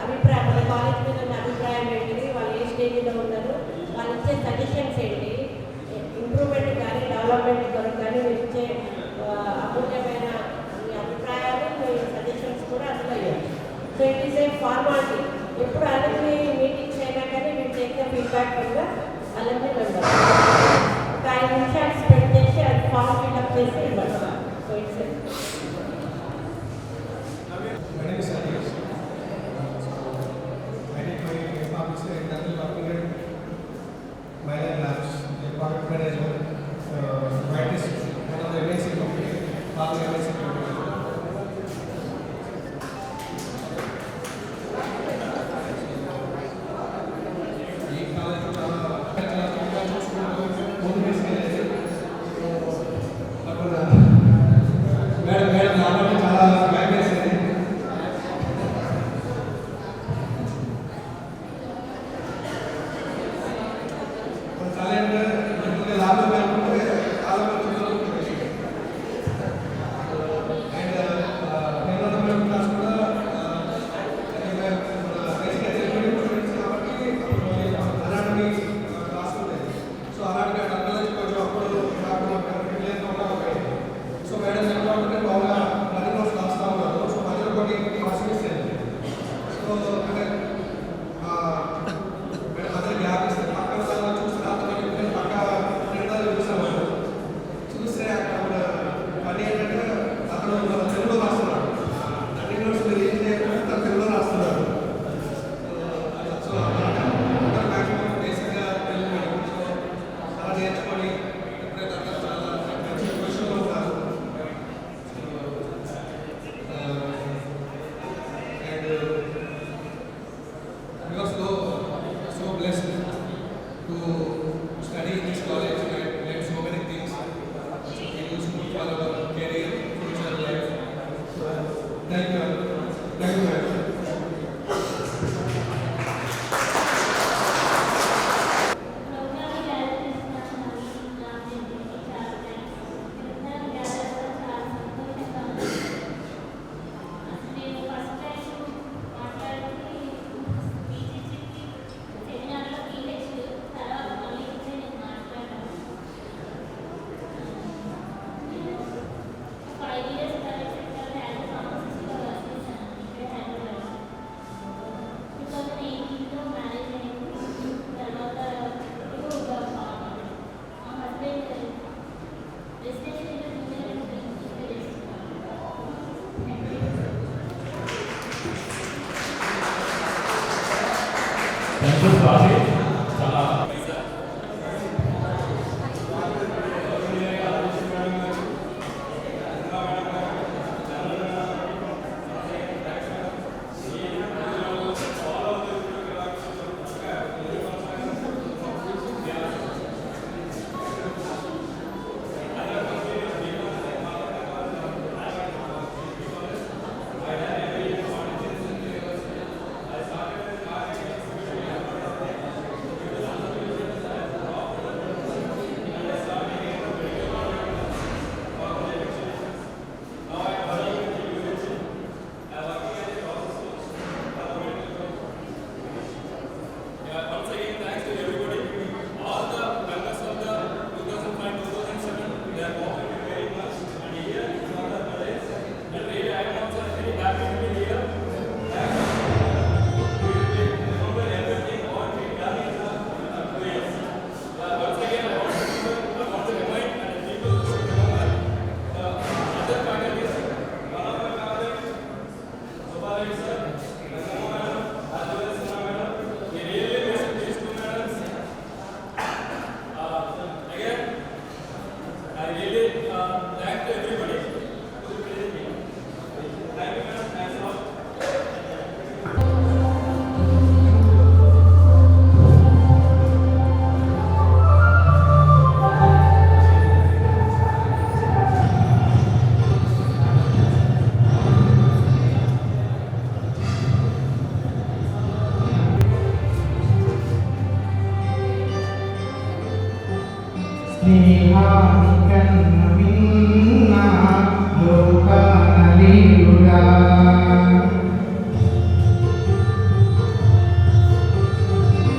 అభిప్రాయం, వాళ్ళ కాలేజ్ మీద ఉన్న అభిప్రాయం ఏంటి, వాళ్ళు ఏ స్టేజ్లో ఉన్నారు, వాళ్ళు ఇచ్చే సజెషన్స్ ఏంటి, ఇంప్రూవ్మెంట్ కానీ డెవలప్మెంట్ కొరకు కానీ మీరు ఇచ్చే అమూల్యమైన మీ అభిప్రాయాలు, మీ సజెషన్స్ కూడా అందులో ఇవ్వచ్చు. So it is a formality. ఎప్పుడు అలమ్ని మీటింగ్స్ అయినా కానీ మీరు టేక్ ద ఫీడ్బ్యాక్ వల్ల అలమ్ని మెంబర్ ఒక 5 నిమిషాలు స్పెండ్ చేసి అది ఫామ్ ఫిల్అప్ చేసి ఇవ్వండి. So it's product management, practice, one of the MSc company, Bali MSc company. Madam కాబట్టి చాలా బ్యాక్ వేసింది.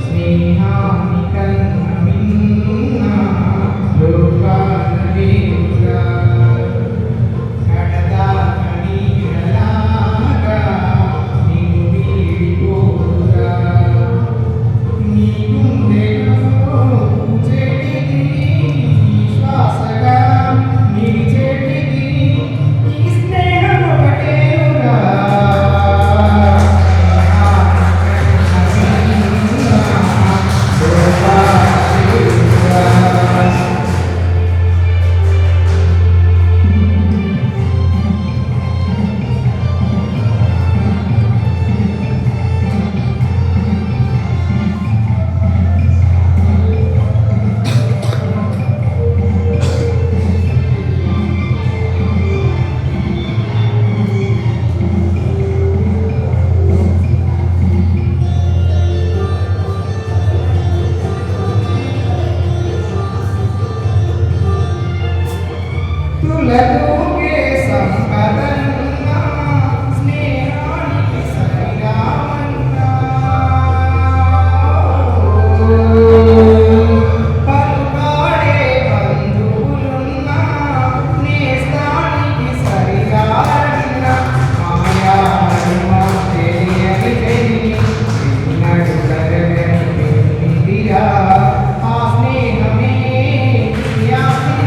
స్నేహాని కన్న మిన్న లోకాన లేవుగా కడదాక నీడలాగా నిన్ను వీడిపోవుగా నీ గుండెలో పూచేటిది శ్వాసగా నిలిచేటిది ఈ స్నేహం ఒకటేగా తులతూగే సంపదన్నా స్నేహానికి సరిగామన్నా పలుకాడే బంధువులున్నా నేస్తానికి సరిగారన్నా మాయాని మా తెలియని తెలియని విన్నడు కరగని పెళ్ళిరా ఆ స్నేహమే యాసిరా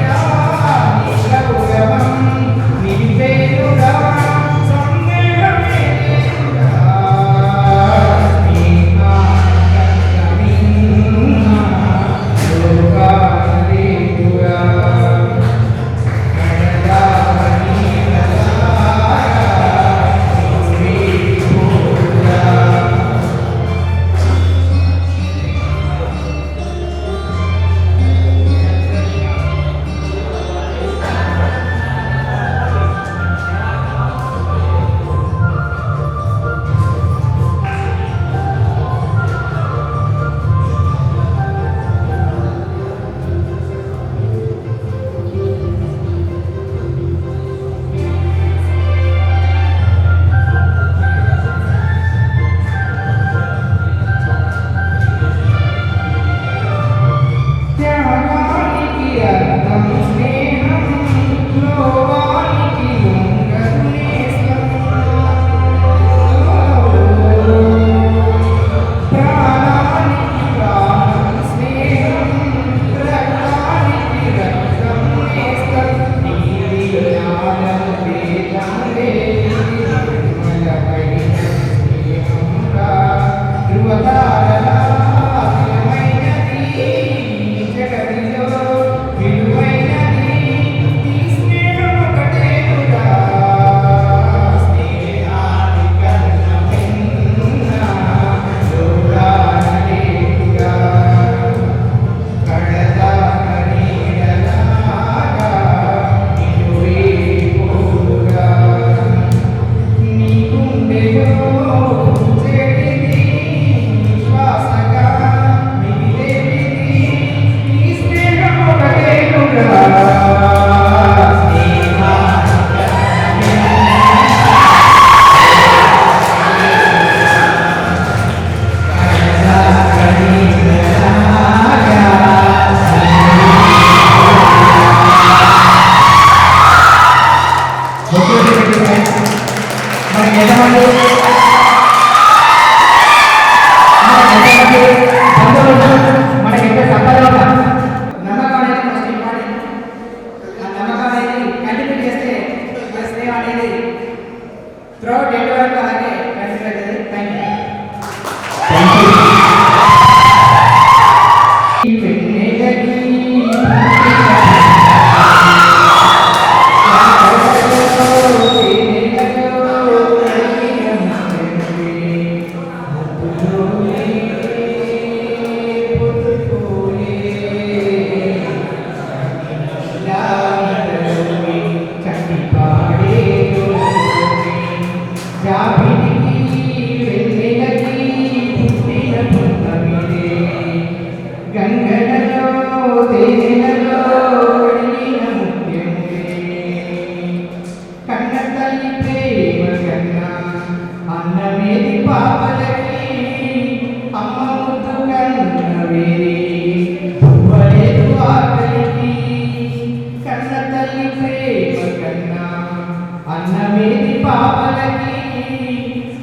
పాటకి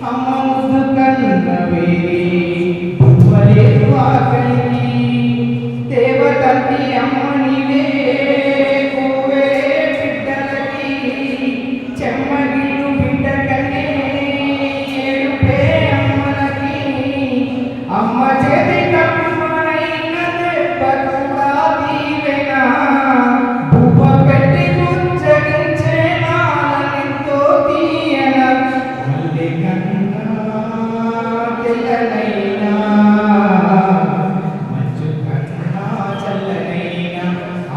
అమ్మ ముద్దు కన్నవే బువ్వలేదు ఆకలికి దేవతంటి అమ్మ నీవే కోవే బిడ్డలకి చెమ్మగిల్లు బిడ్డకనే ఏడుపే అమ్మలకి అమ్మ చేతి కమ్మనైన దెబ్బ కూడా దీవెనా బువ్వ పెట్టి గుచ్చగించే నాలెంతో తీయన మల్లె కన్నా తెల్లనైనా మంచు కన్నా చల్లనైనా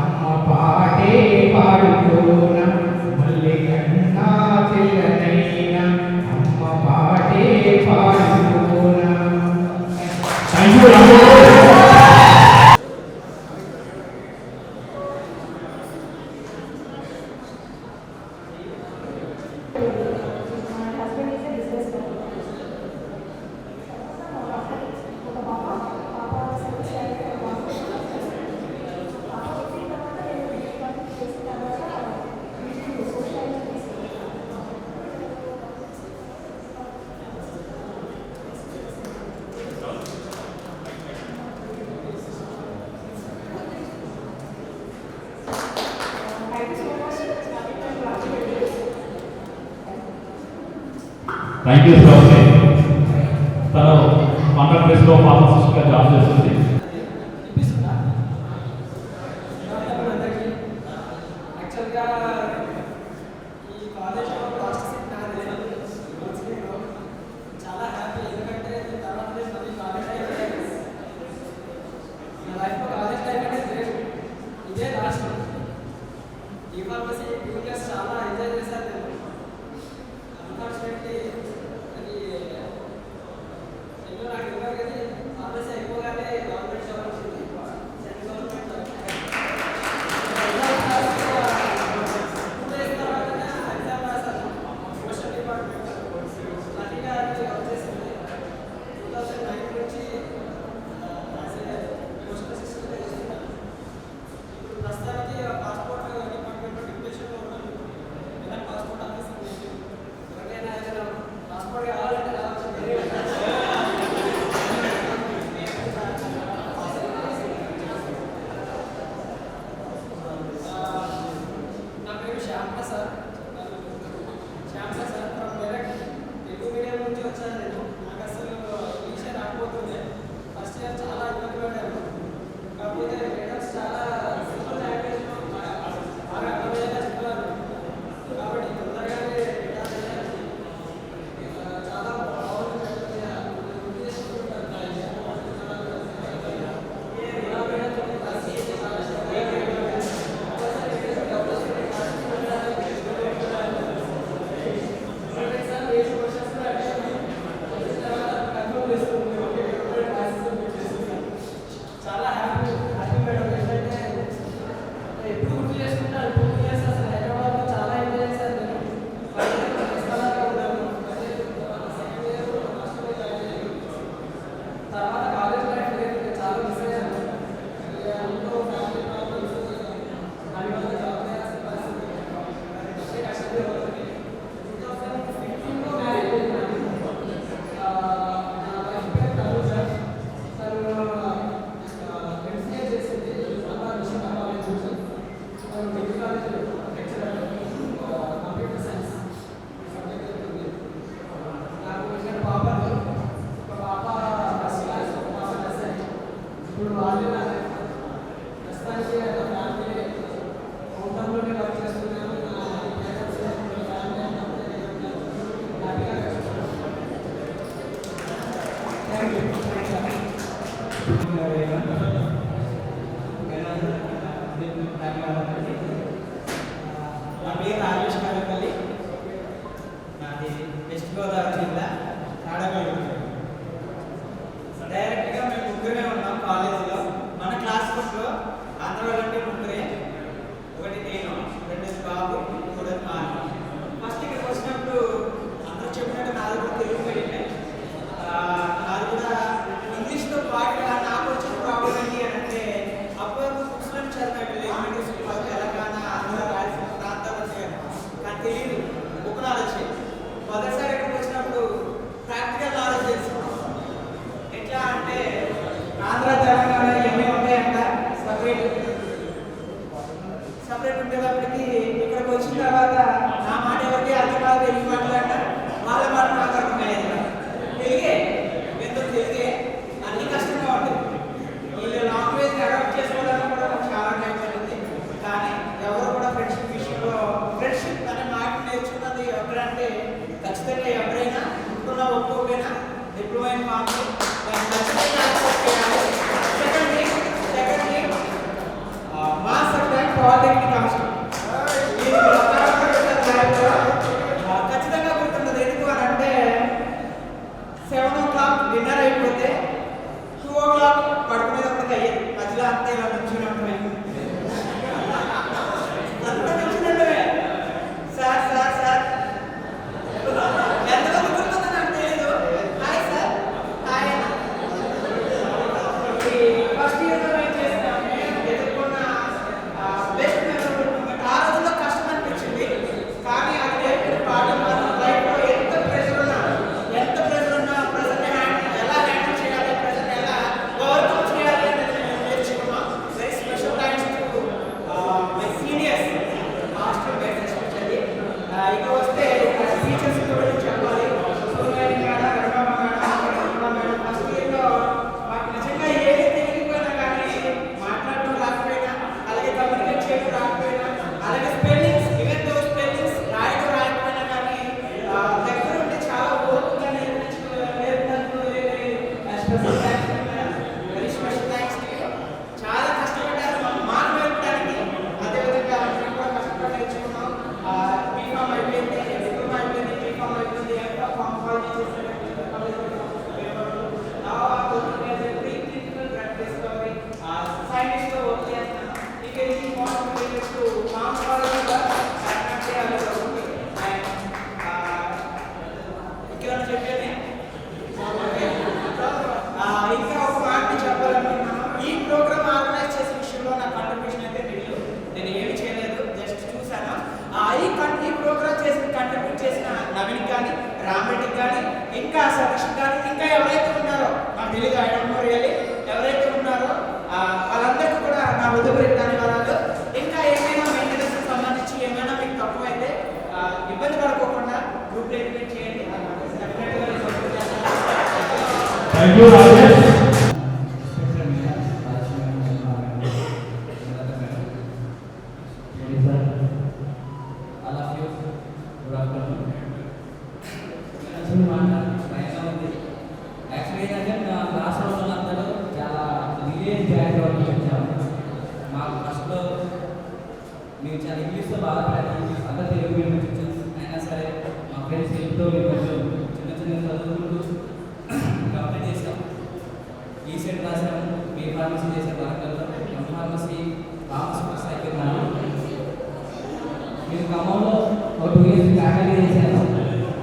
అమ్మ పాటే పాడుకోన మల్లె కన్నా తెల్లనైనా అమ్మ పాటే పాడుకోన. Thank you Ramu. Thank you Sravani. తను కాంట్రాక్ట్ బేస్లో ఫార్మసిస్ట్గా జాబ్ చేస్తుంది. యాక్చువల్గా ఈ కాలేజ్లో లాస్ట్ సీట్ నాదే. చాలా హ్యాపీ, ఎందుకంటే తర్వాత మళ్ళీ కాలేజ్ లైఫ్ నా లైఫ్లో కాలేజ్ లైఫ్ అంటే గ్రేట్. ఇదే లాస్ట్. ఈ ఫార్మసీ 2 years చాలా ఎంజాయ్ చేశాను నేను. అన్ఫార్చునేట్లీ అది ఎన్నో నాకు ఇవ్వరు, కానీ ఫార్మసీ అయిపోగానే గవర్నమెంట్ జాబ్ వచ్చింది. Central government job. నా పేరు రాజేష్ కారపల్లి. నాది వెస్ట్ గోదావరి జిల్లా తాడపల్లి. డైరెక్ట్గా మేము ముగ్గురే ఉన్నాం కాలేజీలో. మన క్లాస్ బుక్లో ఆంధ్ర అంటే ముగ్గురే. ఒకటి నేను, రెండోది బాబు, మూడోది మాను. ఫస్ట్ ఇక్కడికి వచ్చినప్పుడు అందరూ చెప్పినట్టు నాది కూడా తెలుగు మీడియమే. నాది కూడా ఇంగ్లీష్తో పాటుగా నాకు వచ్చిన ప్రాబ్లం ఏంటి అంటే అప్పుడు బుక్స్లో చదివినట్టు ఎలిమెంటరీ స్కూల్ తెలంగాణ ఆంధ్ర రాయలసీమ ప్రాంతాలు వచ్చాయి, కానీ తెలియదు బుక్ నాలెడ్జ్. మొదటిసారి ఖచ్చితంగా ఎవరైనా ఉంటున్నా ఒప్పుకోకపోయినా డిప్లొమా ఇన్ ఫార్మసీ ఖచ్చితంగా యాక్సెప్ట్ చేయాలి. Secondly mass attack polytechnic hostel ఖచ్చితంగా గుర్తుంటుంది. ఎందుకు అని అంటే 7 o'clock డిన్నర్ అయిపోతే 2 o'clock పడుకునేటప్పటికి అయ్యేది. మధ్యలో అంతే ఇలా నుంచున్నట్టుమే సార్ సార్ సార్ ఎంతమంది గుర్తుందో నాకు తెలియదు. Hi sir hi. ఫస్ట్ ఇయర్లో నేను చేసిన ఎదుర్కొన్న బెస్ట్ మెమరబుల్ మూమెంట్. ఆ రోజుల్లో కష్టం అనిపించింది, కానీ అది నేర్పిన పాఠం మాత్రం లైఫ్లో ఎంత ప్రెషర్ ఉన్నా ప్రెజర్ని ఎలా హ్యాండిల్ చేయాలి, ప్రెజర్ని ఎలా ఓవర్కమ్ చేయాలి అనేది మేము నేర్చుకున్నాం. Very special thanks to my seniors hostel mates especially. ఇక వస్తే టీచర్స్ కూడా చెప్పాలి. సోమయాని మేడం, రమణ మేడం ఫస్ట్ ఇయర్లో మాకు నిజంగా ఏది తెలియకపోయినా కానీ మాట్లాడటం రాకపోయినా, అలాగే కమ్యూనికేట్ చేయడం రాకపోయినా, అలాగే స్పెల్లింగ్స్ ఈవెన్ దో స్పెల్లింగ్స్ రాయడం రాకపోయినా కానీ దగ్గర ఉండి చాలా ఓపికగా నేర్పినందుకు special thanks madam. Very special thanks to you. చాలా కష్టపడ్డారు మాకు నేర్పడానికి. అదేవిధంగా మేము కూడా కష్టపడి నేర్చుకున్నాం. బీఫామ్ అయిపోయింది, డిప్లొమా అయిపోయింది, బీఫామ్ అయిపోయింది, ఎంఫామ్ ఫార్మకాలజీ చేశాను. సైంటిస్ట్గా వర్క్ చేస్తున్నాను. ఇక ఈ ఇక్కడ చెప్పేది ఇంకా ఒక మాట చెప్పాలనుకుంటున్నాను. ఈ ప్రోగ్రామ్ ఆర్గనైజ్ చేసే విషయంలో నా కంట్రిబ్యూషన్ అయితే నేను ఏమి చేయలేదు, జస్ట్ చూశాను. ఈ ప్రోగ్రామ్ కంట్రిబ్యూట్ చేసిన నవీన్ కానీ, రామరెడ్డికి కానీ, ఇంకా సతీష్ కానీ, ఇంకా ఎవరైతే ఉన్నారో నాకు తెలియదు, ఐ డోంట్ నో రియల్లీ, ఎవరైతే ఉన్నారో వాళ్ళందరికీ కూడా నా హృదయపూర్వక ధన్యవాదాలు. ఇంకా ఏమైనా మెయింటెనెన్స్ సంబంధించి ఏమైనా మీకు తక్కువైతే ఇబ్బంది పడుకోకుండా గ్రూప్ ఇంటిమేట్ చేయండి. Thank you, Rajesh. యాక్చువల్లీ ఏంటంటే మా క్లాస్ వాళ్ళందరూ చాలా విలేజ్ బ్యాక్గ్రౌండ్ నుంచి వచ్చాము. మాకు ఫస్ట్లో మేము చాలా ఇంగ్లీష్లో బాగా అందరూ తెలుగు మీడియం నుంచి వచ్చాము. అయినా సరే మా ఫ్రెండ్స్ హెల్ప్తో మేము కొంచెం చిన్న చదువుకుంటూ కంప్లీట్ చేసాం. ఈసెట్ రాసాము, బీ ఫార్మసీ చేసాం వరంగల్లో, ఎం ఫార్మసీ ఫార్మసీ అయిపోయినాను. నేను ఖమ్మంలో ఒక 2 years ఫ్యాకల్టీ చేశాను.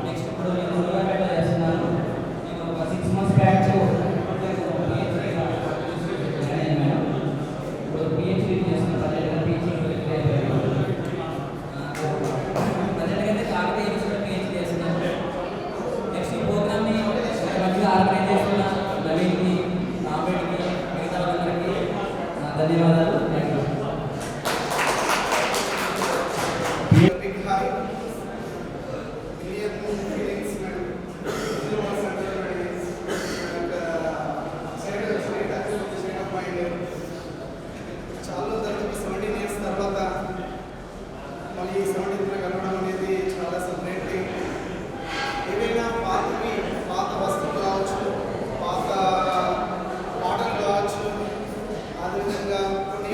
నెక్స్ట్ ఇప్పుడు నేను ఉల్లిపాయలో చేస్తున్నాను. నేను ఒక 6 months బ్యాక్ ఇప్పుడు పిహెచ్డీ చేస్తున్నాను. ప్రజెంట్గా టీచింగ్ ప్రజెంట్గా కాకతీయ యూనివర్సిటీలో పిహెచ్డీ చేస్తున్నాను. నెక్స్ట్ ఈ ప్రోగ్రామ్ని మంచిగా ఆర్గనైజ్ చేస్తున్న నవీన్కి, రామరెడ్డికి, మిగతా వాళ్ళందరికీ ధన్యవాదాలు. Thank you. చాలా తర్వాత 17 years తర్వాత మళ్ళీ 17th కలవడం అనేది చాలా సపరేట్. ఏదైనా పాత వస్తువులు కావచ్చు, పాత పాటలు కావచ్చు, అదేవిధంగా కొన్ని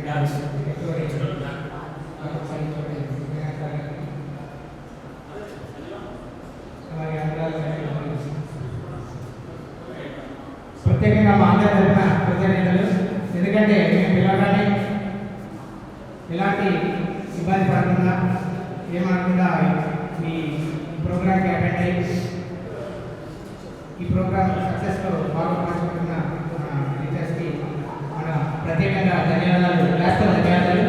డాన్స్ ప్రత్యేకంగా మా అందరి తరఫున కృతజ్ఞతలు. ఎందుకంటే మేము పిలవగానే ఎలాంటి ఇబ్బంది పడకుండా ఏమనకుండా ఈ ప్రోగ్రామ్కి అటెండ్ అయ్యి ఈ ప్రోగ్రామ్ సక్సెస్లో పాల్గొంటున్న టీచర్స్కి మన ప్రత్యేకంగా ధన్యవాదాలు, క్లాస్తో ధన్యవాదాలు.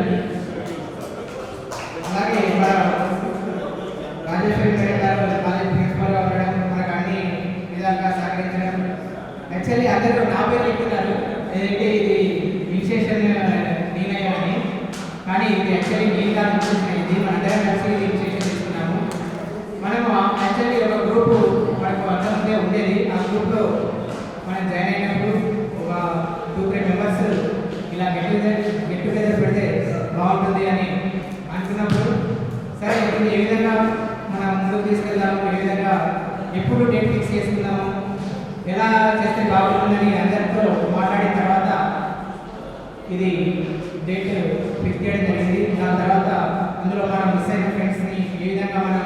అలాగే మన రాజేశ్వరి మేడం గారు కాలేజ్ ప్రిన్సిపల్గా ఉండడం, మనకు అన్ని విధాలుగా సహకరించడం. యాక్చువల్లీ అందరూ నా పేరు చెప్తున్నారు, ఏదంటే ఇది ఇనిషియేషన్ నేనయ్యా అని, కానీ ఇది యాక్చువల్లీ నేను కాదు, ఇది మన అందరం కలిసి ఇనిషియేషన్ తీసుకున్నాము. మనము యాక్చువల్లీ ఒక గ్రూపు మనకు అంతకుముందే ఉండేది. ఆ గ్రూప్లో మనం జాయిన్ అయినప్పుడు ఒక 2-3 మెంబర్స్ ఇలా గెట్ టుగెదర్ పెడితే బాగుంటుంది అని అనుకున్నప్పుడు, సరే ఇది ఏ విధంగా మనం ముందుకు తీసుకెళ్దాము, ఏ విధంగా ఎప్పుడు డేట్ ఫిక్స్ చేసుకుందాము, ఎలా చేస్తే బాగుంటుందని అందరితో మాట్లాడిన తర్వాత ఇది డేట్ ఫిక్స్ చేయడం జరిగింది. దాని తర్వాత అందులో మనం మిస్ అయిన ఫ్రెండ్స్ని ఏ విధంగా మనం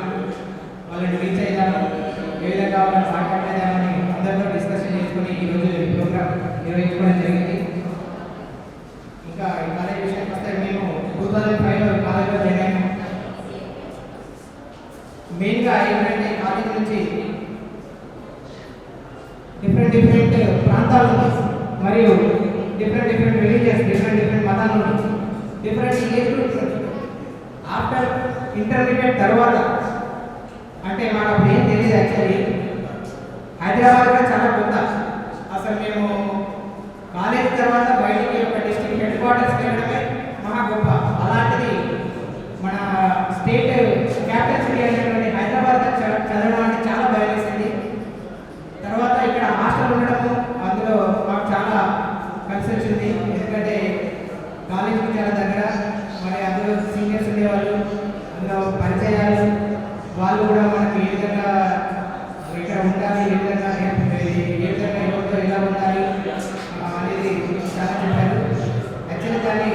వాళ్ళని రీచ్ అయ్యాము, ఏ విధంగా వాళ్ళని కాంటాక్ట్ అయ్యామని అందరితో డిస్కషన్ చేసుకుని ఈరోజు ఈ ప్రోగ్రామ్ నిర్వహించుకోవడం జరిగింది. ఇంకా ఈ కాలేజ్ విషయానికి వస్తే మేము 2005లో కాలేజ్లో జాయిన్ అయ్యాము. మెయిన్గా ఏంటంటే కాలేజ్ నుంచి డిఫరెంట్ ప్రాంతాల నుంచి మరియు డిఫరెంట్ రిలీజియస్, డిఫరెంట్ మతాల నుంచి, డిఫరెంట్ ఏజ్ గ్రూప్స్ నుంచి ఆఫ్టర్ ఇంటర్మీడియట్ తర్వాత, అంటే మాకు అప్పుడు ఏం తెలియదు యాక్చువల్లీ, హైదరాబాద్ కూడా చాలా కొత్త. అసలు మేము కాలేజ్ తర్వాత బయటికి ఒక డిస్ట్రిక్ట్ హెడ్ క్వార్టర్స్కి వెళ్ళడమే మహా గొప్ప. అలాంటిది మన స్టేట్ క్యాపిటల్ సిటీ అయినటువంటి హైదరాబాద్ చదవడం అంటే చాలా భయం వేసింది. తర్వాత ఇక్కడ హాస్టల్ ఉండడము అందులో మాకు చాలా కలిసి వచ్చింది. ఎందుకంటే కాలేజీకి చాలా దగ్గర, మరి అందులో సీనియర్స్ ఉండేవాళ్ళు, అందులో పరిచయాలు, వాళ్ళు కూడా మనకి ఏ విధంగా ఇక్కడ ఉండాలి, ఏ విధంగా ఎవరితో ఎలా ఉండాలి అనేది చాలా చెప్పారు. యాక్చువల్లీ దాన్ని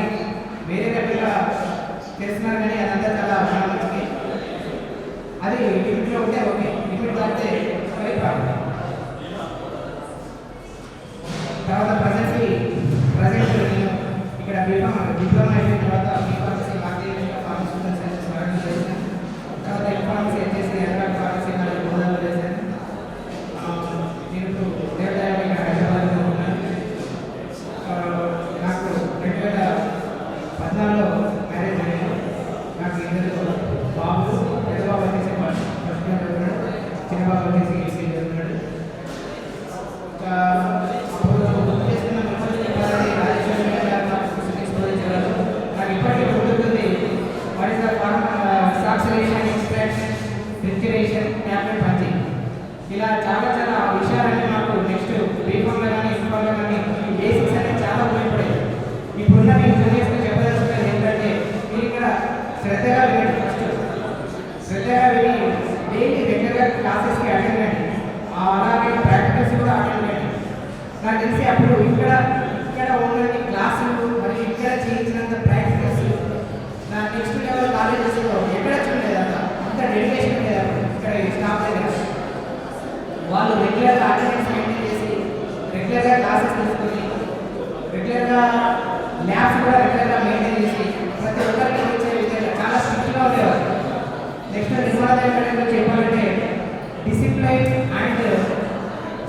వేరే రకంగా చేస్తున్నారు, కానీ అదంతా చాలా మంచిది. అది లిమిట్లో ఉంటే ఓకే, లిమిట్ దాటితే వెరీ ప్రాబ్లం. తర్వాత ప్రజెంట్ నేను ఇక్కడ డిప్లొమా అయిపోయిన తర్వాత బీఫార్మసీ ఫార్మస్యూటికల్ సైన్సెస్ వరకు చేశాను. తర్వాత ఎఫార్మసీ వచ్చేసి ఎలక్ట్రానిక్ ఫార్మసీ కాలేజ్ హోదాలో చేశాను. నేను ఇప్పుడు దేవదాయం ఇక్కడ హైదరాబాద్లో ఉన్నాను. నాకు 2014లో మ్యారేజ్ అయ్యాను. నాకు ఇద్దరు బాబు, పెద్ద బాబు వచ్చేసి ఫస్ట్ క్లాస్ చదువుతున్నాడు, చిన్న బాబు వచ్చేసి ఎస్సీ చదువుతున్నాడు. నాకు ఇప్పటికీ గుర్తుంటుంది, what is the soxhlation, extraction, రిక్యురేషన్, ట్యాబ్లెట్ పంచింగ్, ఇలా చాలా విషయాలన్నీ మాకు నెక్స్ట్ బీఫామ్లో కానీ ఇన్ఫామ్లో కానీ ఈ బేసిక్స్ అనేది చాలా ఉపయోగపడేది. ఇప్పుడున్న మీ జూనియర్స్కి చెప్పదలుచుకున్నది ఏంటంటే, మీరు ఇక్కడ శ్రద్ధగా వినండి. ఫస్ట్ శ్రద్ధగా విని డైలీ రెగ్యులర్గా క్లాసెస్కి అటెండ్ కండి, అలాగే ప్రాక్టికల్స్ కూడా అటెండ్ కండి. నాకు తెలిసి అప్పుడు ఇక్కడ ఉన్నది క్లాసులు మరియు ఇక్కడ చేయించినంత ప్రాక్టికల్స్ నా నెక్స్ట్ లెవెల్ కాలేజెస్లో ఎక్కడ చూడలేదు. అంత డెడికేషన్ ఉండేది ఇక్కడ స్టాఫ్ దగ్గర. వాళ్ళు రెగ్యులర్గా అటెండెన్స్ మెయింటైన్ చేసి, రెగ్యులర్గా క్లాసెస్ తీసుకొని, రెగ్యులర్గా ల్యాబ్స్ కూడా రెగ్యులర్గా మెయింటైన్ చేసి, ప్రతి ఒక్కరికి వచ్చే విధంగా చాలా స్ట్రిక్ట్గా ఉండేవారు. నెక్స్ట్ నిర్మాణంలో చెప్పాలంటే డిసిప్లైన్ అండ్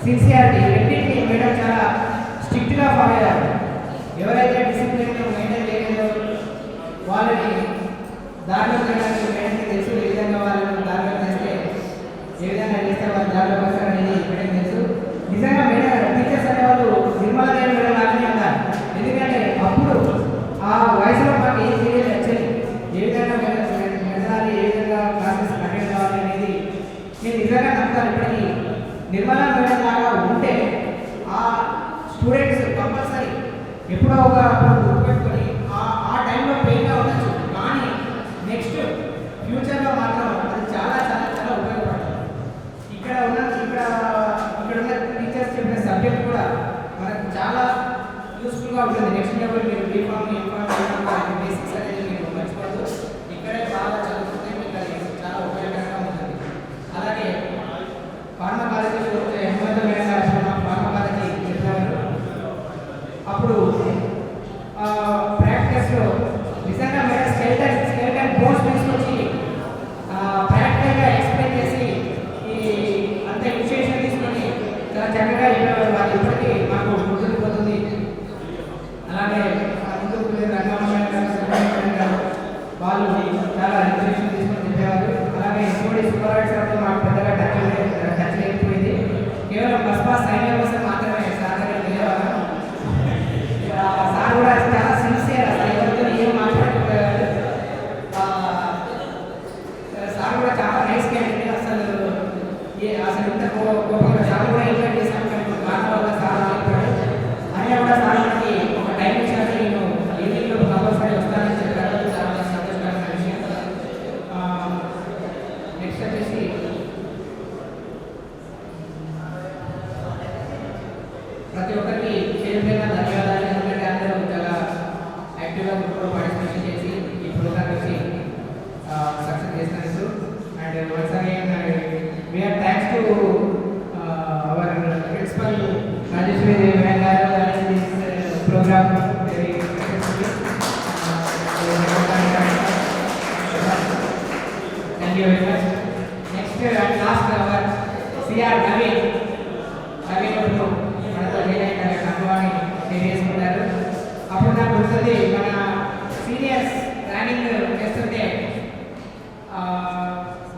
సిన్సియారిటీ రెండింటినీ మేడం చాలా స్ట్రిక్ట్గా ఫాలో అయ్యారు. ఎవరైతే డిసిప్లిన్ మెయింటైన్ చేయలేదో వాళ్ళని దారిలో చేయడానికి మేడంకి తెలుసు, ఏ విధంగా వాళ్ళని దారిలో చేస్తే ఏ విధంగా చేస్తే వాళ్ళ దారిలో వస్తారనేది మేడం తెలుసు. నిజంగా మేడం టీచర్స్ అనేవాళ్ళు నిర్మలాదేవి మేడం లాగానే ఉన్నారు. ఎందుకంటే అప్పుడు ఆ వయసులో మాకు ఏం తెలియదు యాక్చువల్లీ, ఏ విధంగా మెదలాలి, ఏ విధంగా క్లాసెస్ అటెండ్ కావాలి అనేది నేను నిజంగా నమ్ముతాను. ఇప్పటికీ నిర్మలా మేడం లాగా ఉంటే ఆ స్టూడెంట్స్ కంపల్సరీ ఎప్పుడో ఒక గుర్తుపెట్టుకొని ఆ టైంలో పెయిన్గా ఉండొచ్చు, కానీ నెక్స్ట్ ఫ్యూచర్లో మాత్రం అది చాలా ఉపయోగపడుతుంది. ఇక్కడ ఉన్న టీచర్స్ చెప్పిన సబ్జెక్ట్ కూడా మనకు చాలా యూస్ఫుల్గా ఉంటుంది. నెక్స్ట్ లెవెల్ మీరు బీఫామ్, ఎంఫామ్ నిజంగా మేడం స్కెల్టన్ బోన్స్ తీసుకొచ్చి ప్రాక్టికల్గా ఎక్స్ప్లెయిన్ చేసి ఈ అంత ఇనిషియేషన్ తీసుకొని చాలా చక్కగా చెప్పేవారు. వాళ్ళు ఇప్పటికీ మాకు గుర్తుండిపోతుంది. అలాగే ముందుకు రంగమయ్య గారు వాళ్ళు చాలా ఇన్ఫర్మేషన్ తీసుకొని చెప్పేవారు. అలాగే ఇంకోటి సూపర్వైజర్ సార్తో మాకు పెద్దగా టచ్ లేకపోయింది. కేవలం బస్ సైన్యం కోసం మాత్రమే సార్ దగ్గర వెళ్ళేవారు. సార్ కూడా చాలా సిన్సియర్, అసలు ఎవరితో ఏం మాట్లాడుకోలేదు. సార్ కూడా చాలా నైస్ క్యాండిడేట్. అసలు ఇంత గొప్పగా సార్ కూడా ఎంజాయ్ చేశాను. కానీ కారణం వల్ల సార్ చెప్పాడు. అయినా కూడా సార్ మనకి ఒక టైం ఇచ్చాక నేను ఈవినింగ్లో కంపల్సరీ వస్తానని చెప్పారు. చాలా సంతోషకరమైన విషయం. నెక్స్ట్ వచ్చేసి ప్రతి ఒక్కరికి చేరుకైన ధన్యవాదాలు. ఎందుకంటే అందరూ చాలా యాక్టివ్గా గ్రూప్లో పార్టిసిపేషన్ చేసి ఈ ప్రోగ్రామ్ వచ్చి సక్సెస్ చేసినందుకు. And once again we are thanks to our principal Rajeshwari Devi గారు and this program very successfully. Thank you very much. Next and last our CR Naveen ఇప్పుడు మనతో అనుభవాన్ని తెలియజేసుకుంటారు. అప్పుడు నాకు గుర్తుంది, మన సీనియర్స్ ప్లానింగ్ చేస్తుంటే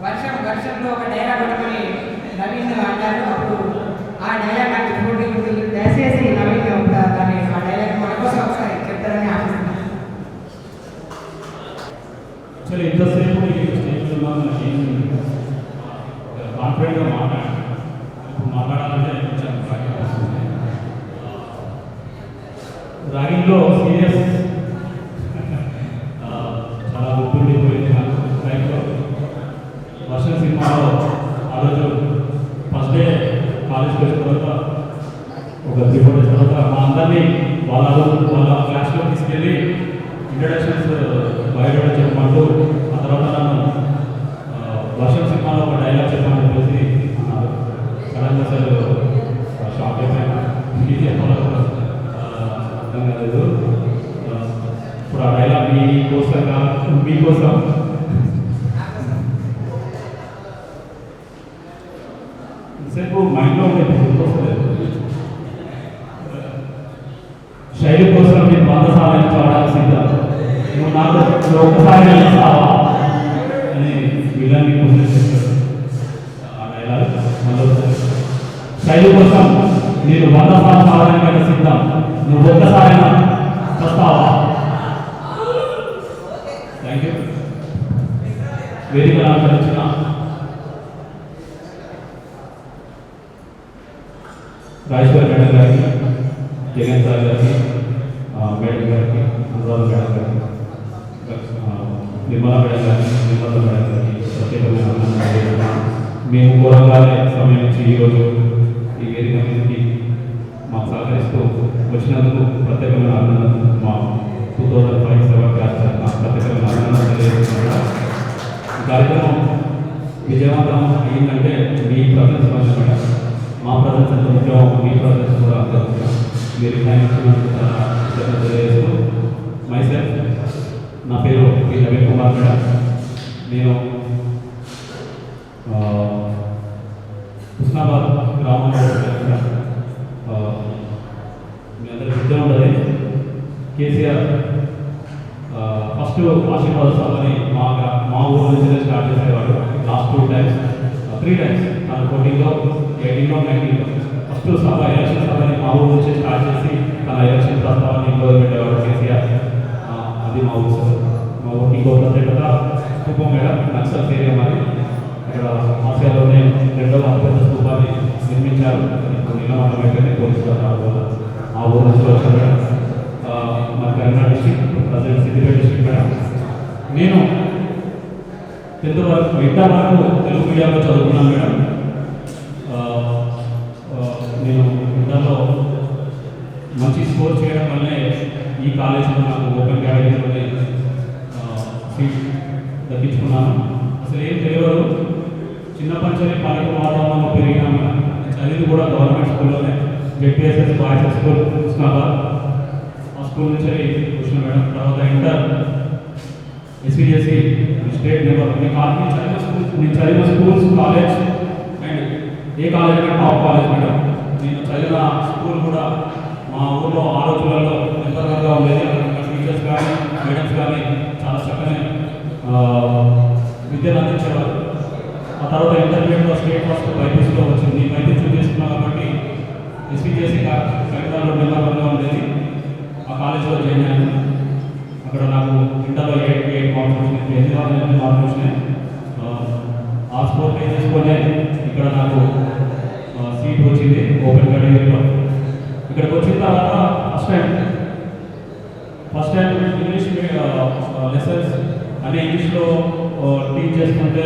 వర్షంలో ఒక డైలాగ్ కొట్టమని నవీన్ అంటారు. అప్పుడు ఆ డైలాగ్ నాకు ఇప్పుడు గుర్తుంది. దయచేసి నవీన్ దాన్ని ఆ డైలాగ్ మన కోసం ఒకసారి చెప్తారని ఆశిస్తున్నాను. సరే, ఇంతసేపు స్టేజ్లో కాన్ఫిడెంట్గా మాట్లాడాలంటే కొంచెం ర్యాగింగ్లో సీరియస్ చాలా గుర్తుండిపోయింది నాకు లైఫ్లో. వర్షం సినిమాలో ఆ రోజు ఫస్ట్ డే కాలేజ్కి వచ్చిన తర్వాత ఒక 3-4 days తర్వాత మా అందరినీ వాళ్ళ క్లాస్లో తీసుకెళ్ళి ఇంట్రడక్షన్స్ బయట చెప్పమంటూ ఆ తర్వాత నన్ను వర్షం సినిమాలో ఒక డైలాగ్ చెప్పమని చెప్పేసి అన్నారు. సడన్గా సార్ షాక్ అయిపోయినా ఇది చెప్పాలి అర్థం కాలేదు. ఇప్పుడు ఆ డైలాగ్ మీకోసం సేపు మైండ్లో ఉండేది గుర్తొస్తలేదు. శైలి కోసం నేను 100 సార్లు చూడడానికి సిద్ధం. నువ్వు నాకు ఒక్కసారి వెళ్తావా అని విలన్ని క్వశ్చన్ చేస్తాడు. ఆ డైలాగ్ మళ్ళీ శైలి కోసం నేను 100 సార్లు చూడడానికి సిద్ధం, నువ్వు ఒక్కసారైనా వస్తావా. Thank you. వేదిక అలంకరించిన రాజేశ్వరి మేడం గారికి, జగన్ సార్ గారికి, మేడం గారికి, అనురాధ మేడం గారికి, నిర్మలా మేడం గారికి, నిర్మలా మేడం గారికి ప్రత్యేకమైన అభినందనలు. మేము ఘోరంగానే సమయం నుంచి ఈరోజు ఈ వేదిక మీదకి మాకు సహకరిస్తూ వచ్చినందుకు ప్రత్యేకమైన అభినందనలు. మా 2005 క్లాస్ ప్రత్యేకమైన అభినందనలు తెలియజేస్తున్నాను. ఈ కార్యక్రమం విజయవంతం అయిందంటే మీ ప్రజెన్స్ వల్ల మేడం. మా ప్రజెన్స్ ఎంత ముఖ్యమో మీ ప్రజెన్స్ కూడా అంత ముఖ్యం. మీరు టైం ఇచ్చినందుకు చాలా కృతజ్ఞతలు తెలియజేస్తూ మైసెల్ఫ్, నా పేరు పి నవీన్ కుమార్ మేడం. నేను హుస్నాబాద్ గ్రామంలో మీ అందరి విద్య ఉండదు. కేసీఆర్ ఫస్ట్ ఆశీర్వాద సభని మా ఊరు నుంచి స్టార్ట్ చేసేవాడు. లాస్ట్ 3 times తన 14లో, 18లో, 19లో ఫస్ట్ సభ ఎలక్షన్ సభని మా ఊరు నుంచి స్టార్ట్ చేసి తన ఎలక్షన్ ప్రస్తావాన్ని మొదలుపెట్టేవాడు కేసీఆర్. అది మా ఊరు సార్. మా ఊరికి ఇంకో ప్రత్యేకత స్థూపం మేడం, నక్సల్ ఏరియా మరి. ఇక్కడ ఆసియాలోనే 2వ అతిపెద్ద స్థూపాన్ని నిర్మించారు. ఇప్పుడు నీలమండలం అయిపోయింది పోలీసులు రావడం వల్ల. ఆ ఊరు నుంచి వచ్చారు మేడం. మా Karimnagar district, present Siddipet district madam. నేను 10th వరకు ఇంటర్ వరకు తెలుగు మీడియంలో చదువుకున్నాను మేడం. నేను ఇంటర్లో మంచి స్కోర్ చేయడం వల్లే ఈ కాలేజీలో నాకు ఓపెన్ కేటగిరీలోనే సీట్ దక్కించుకున్నాను. అసలు ఏం తెలియదు, చిన్నప్పటి నుంచి పనికి వాతావరణంలో పెరిగినాము. చదివి కూడా గవర్నమెంట్ స్కూల్లోనే, జెడ్పీఎస్ఎస్ బాయ్స్ స్కూల్ హుస్నాబాద్. ఆ స్కూల్ నుంచి వచ్చిన మేడం. తర్వాత ఇంటర్ ఎస్పీజేసి స్టేట్ లెవెల్ నేను చదివిన schools college and A college అయినా టాప్ కాలేజ్ మేడం. నేను చదివిన స్కూల్ కూడా మా ఊళ్ళో ఆ రోజులలో ఎంతగా ఉండేది. అక్కడ టీచర్స్ కానీ మేడమ్స్ కానీ చాలా చక్కని విద్యను అందించేవారు. ఆ తర్వాత ఇంటర్మీడియట్లో స్టేట్ ఫస్ట్ బైపీసీలో వచ్చింది. బైపీసీ తీసుకున్నాం కాబట్టి ఎస్పీజేసి కవితలో నెంబర్ 1గా ఉండేది. ఆ కాలేజీలో జాయిన్ అయ్యాను. అక్కడ నాకు ఇంటర్లో 8 మార్క్స్ వచ్చినాయి, 8 మార్క్స్ వచ్చినాయి. ఆ స్కోర్ పే చేసుకొని ఇక్కడ నాకు సీట్ వచ్చింది ఓపెన్ కేటగిరీలో. ఇక్కడికి వచ్చిన తర్వాత ఫస్ట్ టైం ఇంగ్లీష్ లెసన్స్ అనే ఇంగ్లీష్లో టీచ్ చేసుకుంటే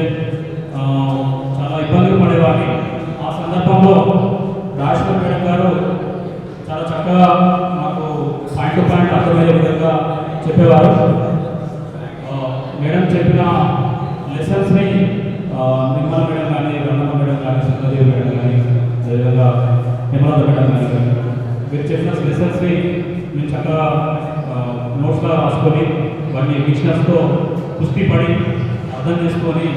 చాలా ఇబ్బందులు పడేవాడిని. ఆ సందర్భంలో రాజేశ్వరి మేడం గారు చాలా చక్కగా మాకు పాయింట్ టు పాయింట్ అర్థమయ్యే విధంగా చెప్పేవారు. మేడం చెప్పిన లెసన్స్ని నిర్మల మేడం కానీ, రమణ మేడం కానీ, సుందరదేవి మేడం కానీ, అదేవిధంగా హేమలత మేడం కానీ మీరు చెప్పిన లెసన్స్ని మేము చక్కగా నోట్స్గా రాసుకొని వాటిని డిక్షనరీస్తో కుస్తీ పడి అర్థం చేసుకొని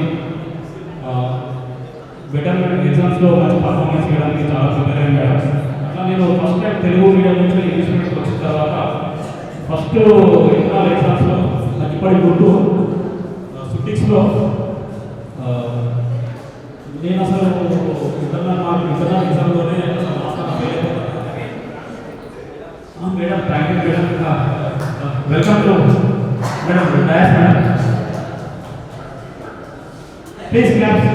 బెటర్ ఎగ్జామ్స్లో మంచి పర్ఫార్మెన్స్ చేయడానికి చాలా ప్రిపేర్ అయ్యాను మేడం. అట్లా నేను ఫస్ట్ టైం తెలుగు మీడియం నుంచి ఇంగ్లీష్ మీడియంకి వచ్చిన తర్వాత ఫస్ట్ ఇంటర్నల్ ఎగ్జామ్స్లో నాకు ఇప్పటికి గుర్తు సుటిక్స్లో నేను అసలు ఇంటర్నల్ ఎగ్జామ్లోనే madam thank you madam. Welcome to madam dais madam. Please claps.